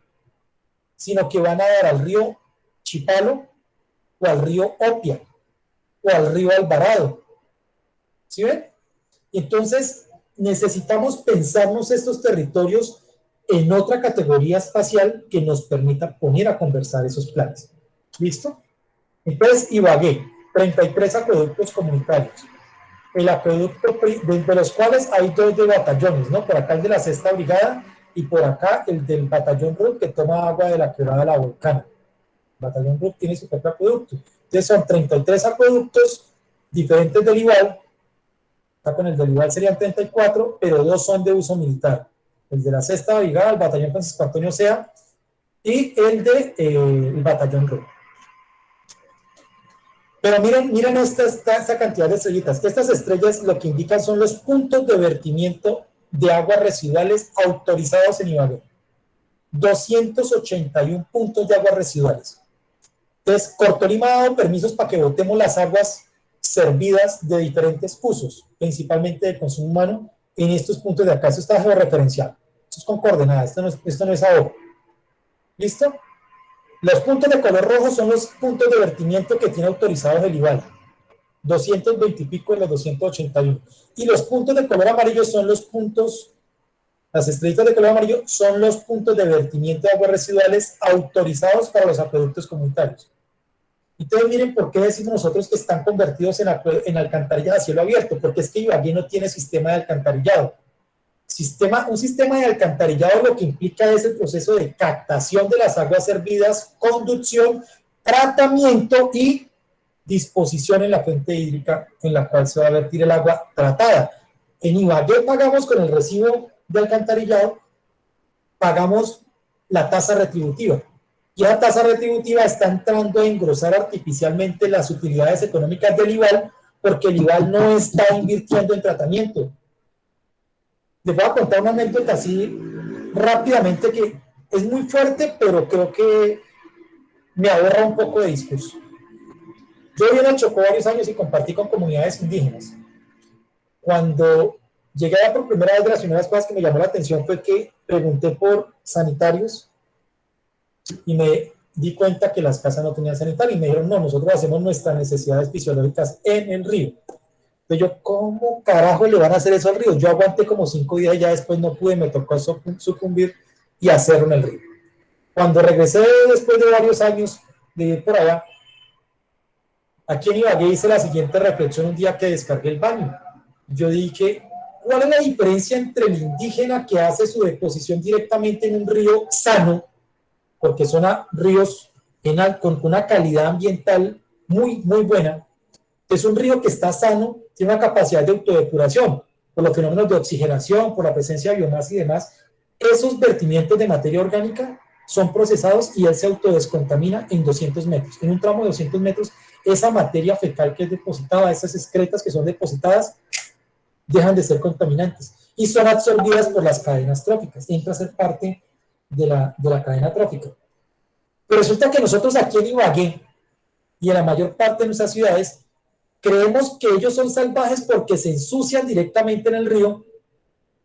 A: sino que van a dar al río Chipalo o al río Opia o al río Alvarado. ¿Sí ven? Entonces, necesitamos pensarnos estos territorios en otra categoría espacial que nos permita poner a conversar esos planes. ¿Listo? Entonces, Ibagué, 33 acueductos comunitarios. El acueducto, de los cuales hay dos de batallones, ¿no? Por acá el de la Sexta Brigada y por acá el del batallón RUT que toma agua de la quebrada de la Volcana. El batallón RUT tiene su propio acueducto. Entonces son 33 acueductos diferentes del igual. Acá con el del igual serían 34, pero dos son de uso militar. El de la Sexta Brigada, el batallón Francisco Antonio Sea, y el de el batallón RUT. Pero miren esta cantidad de estrellitas. Estas estrellas lo que indican son los puntos de vertimiento de aguas residuales autorizados en Ibagué. 281 puntos de aguas residuales. Entonces, Cortolima ha dado permisos para que botemos las aguas servidas de diferentes usos, principalmente de consumo humano, en estos puntos de acá. Esto está georreferenciado. Esto es con coordenadas. Esto no es a ojo. ¿Listo? Los puntos de color rojo son los puntos de vertimiento que tiene autorizados el IVAL, 220 y pico de los 281. Y los puntos de color amarillo son los puntos, las estrellitas de color amarillo son los puntos de vertimiento de aguas residuales autorizados para los acueductos comunitarios. Entonces miren por qué decimos nosotros que están convertidos en alcantarillas a cielo abierto, porque es que Ibagué no tiene sistema de alcantarillado. Un sistema de alcantarillado lo que implica es el proceso de captación de las aguas servidas, conducción, tratamiento y disposición en la fuente hídrica en la cual se va a vertir el agua tratada. En Ibagué pagamos con el recibo de alcantarillado, pagamos la tasa retributiva. Y la tasa retributiva está entrando a engrosar artificialmente las utilidades económicas del IVAL, porque el IVAL no está invirtiendo en tratamiento. Les voy a contar una anécdota así rápidamente que es muy fuerte, pero creo que me ahorra un poco de discurso. Yo viví en el Chocó varios años y compartí con comunidades indígenas. Cuando Llegué allá por primera vez, de las primeras cosas que me llamó la atención fue que pregunté por sanitarios y me di cuenta que las casas no tenían sanitario y me dijeron, no, nosotros hacemos nuestras necesidades fisiológicas en el río. Entonces yo, ¿cómo carajo le van a hacer eso al río? Yo aguanté como 5 días y ya después no pude, me tocó sucumbir y hacerlo en el río. Cuando regresé después de varios años de ir por allá, aquí en Ibagué hice la siguiente reflexión un día que descargué el baño. Yo dije, ¿cuál es la diferencia entre el indígena que hace su deposición directamente en un río sano, porque son ríos con una calidad ambiental muy buena? Es un río que está sano, tiene una capacidad de autodepuración, por los fenómenos de oxigenación, por la presencia de biomasa y demás. Esos vertimientos de materia orgánica son procesados y él se autodescontamina en 200 metros. En un tramo de 200 metros, esa materia fecal que es depositada, esas excretas que son depositadas, dejan de ser contaminantes y son absorbidas por las cadenas tróficas. Entra a ser parte de la cadena trófica. Pero resulta que nosotros aquí en Ibagué y en la mayor parte de nuestras ciudades creemos que ellos son salvajes porque se ensucian directamente en el río,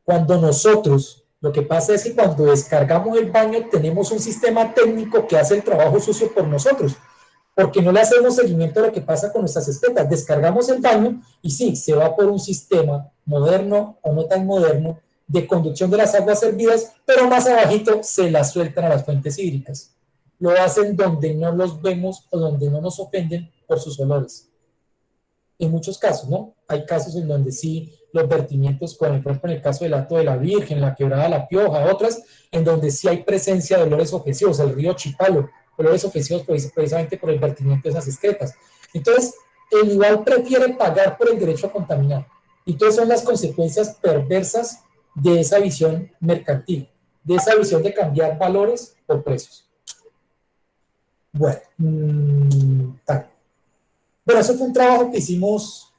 A: cuando nosotros, lo que pasa es que cuando descargamos el baño tenemos un sistema técnico que hace el trabajo sucio por nosotros, porque no le hacemos seguimiento a lo que pasa con nuestras espetas. Descargamos el baño y sí, se va por un sistema moderno o no tan moderno de conducción de las aguas servidas, pero más abajito se las sueltan a las fuentes hídricas. Lo hacen donde no los vemos o donde no nos ofenden por sus olores. En muchos casos, ¿no? Hay casos en donde sí los vertimientos, por ejemplo, en el caso del Hato de la Virgen, la Quebrada La Pioja, otras, en donde sí hay presencia de olores ofensivos, el río Chipalo, olores ofensivos precisamente por el vertimiento de esas excretas. Entonces, el igual prefiere pagar por el derecho a contaminar. Y todas son las consecuencias perversas de esa visión mercantil, de esa visión de cambiar valores por precios. Bueno, tal. Bueno, eso fue un trabajo que hicimos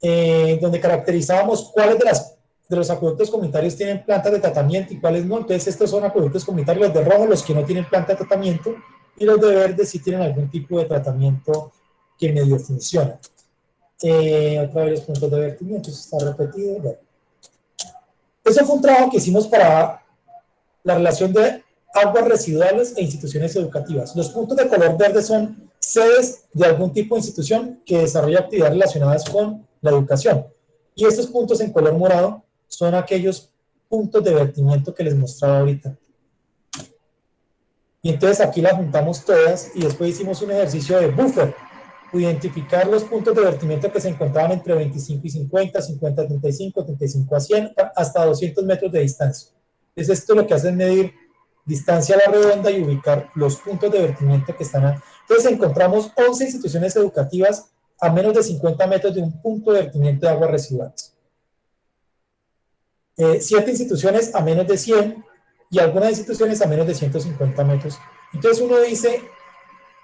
A: donde caracterizábamos cuáles de los acueductos comunitarios tienen plantas de tratamiento y cuáles no. Entonces, estos son acueductos comunitarios, los de rojo, los que no tienen planta de tratamiento, y los de verde sí tienen algún tipo de tratamiento que medio funciona. Otra vez los puntos de vertimiento, eso está repetido. Bueno. Eso fue un trabajo que hicimos para la relación de aguas residuales e instituciones educativas. Los puntos de color verde son sedes de algún tipo de institución que desarrolla actividades relacionadas con la educación. Y estos puntos en color morado son aquellos puntos de vertimiento que les mostraba ahorita. Y entonces aquí las juntamos todas y después hicimos un ejercicio de buffer, identificar los puntos de vertimiento que se encontraban entre 25 y 50, 50 a 35, 35 a 100, hasta 200 metros de distancia. Entonces esto lo que hace es medir distancia a la redonda y ubicar los puntos de vertimiento que están. Entonces encontramos 11 instituciones educativas a menos de 50 metros de un punto de vertimiento de aguas residuales. 7 instituciones a menos de 100 y algunas instituciones a menos de 150 metros. Entonces uno dice,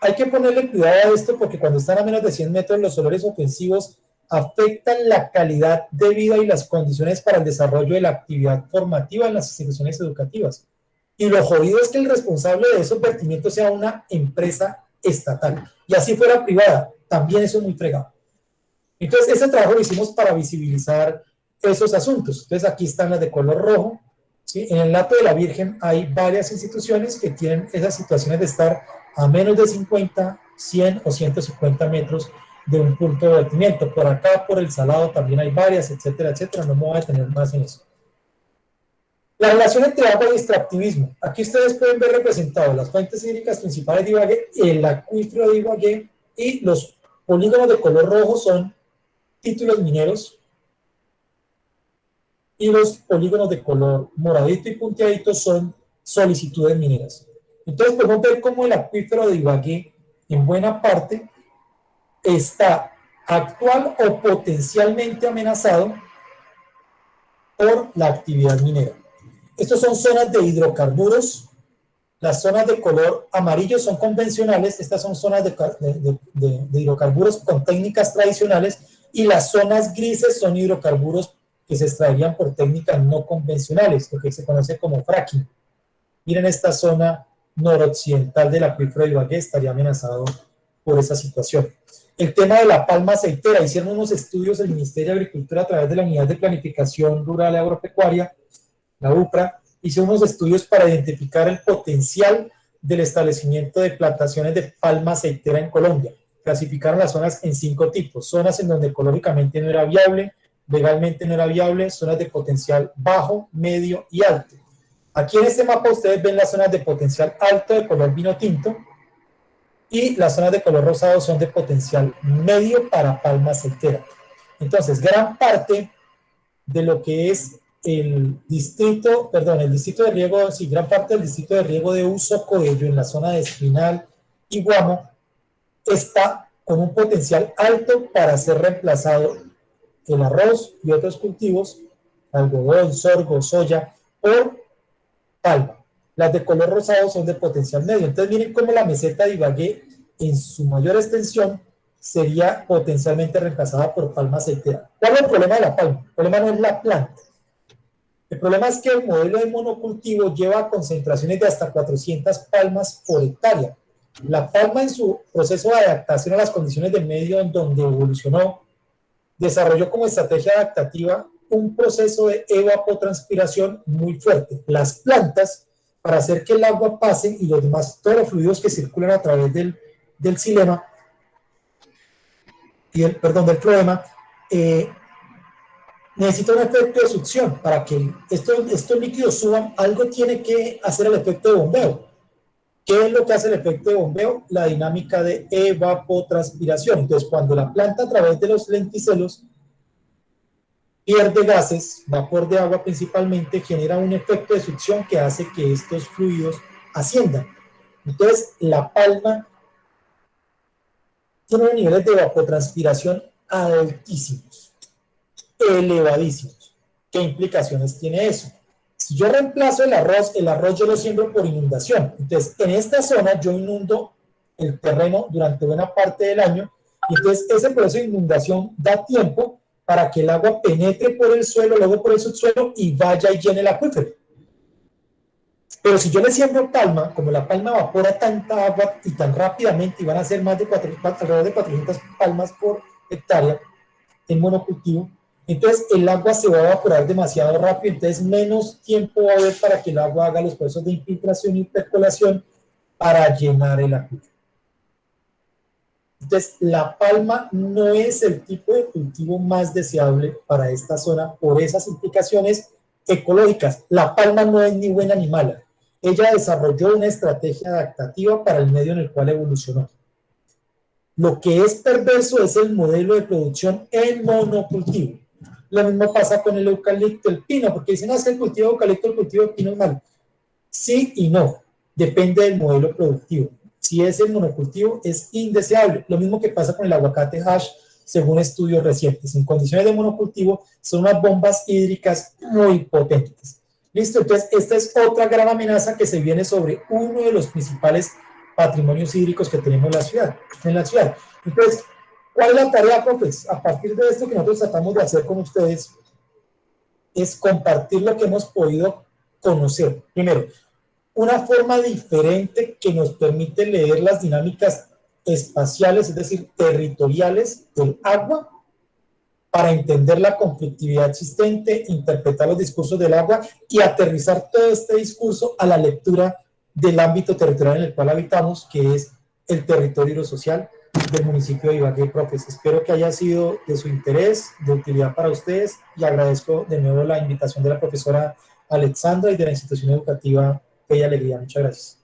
A: hay que ponerle cuidado a esto porque cuando están a menos de 100 metros los olores ofensivos afectan la calidad de vida y las condiciones para el desarrollo de la actividad formativa en las instituciones educativas. Y lo jodido es que el responsable de esos vertimientos sea una empresa estatal. Y así fuera privada, también eso es muy fregado. Entonces, ese trabajo lo hicimos para visibilizar esos asuntos. Entonces, aquí están las de color rojo. ¿Sí? En el Hato de la Virgen hay varias instituciones que tienen esas situaciones de estar a menos de 50, 100 o 150 metros de un punto de vertimiento. Por acá, por el Salado, también hay varias, etcétera, etcétera. No me voy a detener más en eso. La relación entre agua y extractivismo. Aquí ustedes pueden ver representados las fuentes hídricas principales de Ibagué, el acuífero de Ibagué, y los polígonos de color rojo son títulos mineros y los polígonos de color moradito y punteadito son solicitudes mineras. Entonces podemos ver cómo el acuífero de Ibagué en buena parte está actual o potencialmente amenazado por la actividad minera. Estas son zonas de hidrocarburos. Las zonas de color amarillo son convencionales. Estas son zonas de hidrocarburos con técnicas tradicionales. Y las zonas grises son hidrocarburos que se extraerían por técnicas no convencionales, lo que se conoce como fracking. Miren esta zona noroccidental del acuífero de Ibagué, estaría amenazado por esa situación. El tema de la palma aceitera, hicieron unos estudios el Ministerio de Agricultura a través de la Unidad de Planificación Rural y Agropecuaria, la UPRA, hizo unos estudios para identificar el potencial del establecimiento de plantaciones de palma aceitera en Colombia. Clasificaron las zonas en 5 tipos: zonas en donde ecológicamente no era viable, legalmente no era viable, zonas de potencial bajo, medio y alto. Aquí en este mapa ustedes ven las zonas de potencial alto de color vino tinto, y las zonas de color rosado son de potencial medio para palma aceitera. Entonces, gran parte de lo que es el distrito de riego, sí, gran parte del distrito de riego de Uso Coello en la zona de Espinal y Guamo está con un potencial alto para ser reemplazado el arroz y otros cultivos, algodón, sorgo, soya, por palma. Las de color rosado son de potencial medio. Entonces miren cómo la meseta de Ibagué en su mayor extensión sería potencialmente reemplazada por palma aceitera. ¿Cuál es el problema de la palma? El problema no es la planta. El problema es que el modelo de monocultivo lleva concentraciones de hasta 400 palmas por hectárea. La palma, en su proceso de adaptación a las condiciones del medio en donde evolucionó, desarrolló como estrategia adaptativa un proceso de evapotranspiración muy fuerte. Las plantas, para hacer que el agua pase y los demás, todos los fluidos que circulan a través del xilema y del floema, necesita un efecto de succión. Para que estos líquidos suban, algo tiene que hacer el efecto de bombeo. ¿Qué es lo que hace el efecto de bombeo? La dinámica de evapotranspiración. Entonces, cuando la planta a través de los lenticelos pierde gases, vapor de agua principalmente, genera un efecto de succión que hace que estos fluidos asciendan. Entonces, la palma tiene unos niveles de evapotranspiración altísimos, elevadísimos. ¿Qué implicaciones tiene eso? Si yo reemplazo el arroz yo lo siembro por inundación. Entonces, en esta zona yo inundo el terreno durante buena parte del año, y entonces ese proceso de inundación da tiempo para que el agua penetre por el suelo, luego por el subsuelo y vaya y llene el acuífero. Pero si yo le siembro palma, como la palma evapora tanta agua y tan rápidamente, y van a ser alrededor de 400 palmas por hectárea en monocultivo, entonces el agua se va a evaporar demasiado rápido, entonces menos tiempo va a haber para que el agua haga los procesos de infiltración y percolación para llenar el acuífero. Entonces, la palma no es el tipo de cultivo más deseable para esta zona por esas implicaciones ecológicas. La palma no es ni buena ni mala. Ella desarrolló una estrategia adaptativa para el medio en el cual evolucionó. Lo que es perverso es el modelo de producción en monocultivo. Lo mismo pasa con el eucalipto, el pino, porque dicen, es que el cultivo de eucalipto, el cultivo de pino es malo. Sí y no, depende del modelo productivo. Si es el monocultivo, es indeseable. Lo mismo que pasa con el aguacate hash, según estudios recientes. En condiciones de monocultivo, son unas bombas hídricas muy potentes. ¿Listo? Entonces, esta es otra gran amenaza que se viene sobre uno de los principales patrimonios hídricos que tenemos en la ciudad. Entonces, ¿cuál es la tarea, profes? A partir de esto que nosotros tratamos de hacer con ustedes, es compartir lo que hemos podido conocer. Primero, una forma diferente que nos permite leer las dinámicas espaciales, es decir, territoriales del agua, para entender la conflictividad existente, interpretar los discursos del agua y aterrizar todo este discurso a la lectura del ámbito territorial en el cual habitamos, que es el territorio social del municipio de Ibagué, profes. Espero que haya sido de su interés, de utilidad para ustedes, y agradezco de nuevo la invitación de la profesora Alexandra y de la institución educativa Bella Alegría. Muchas gracias.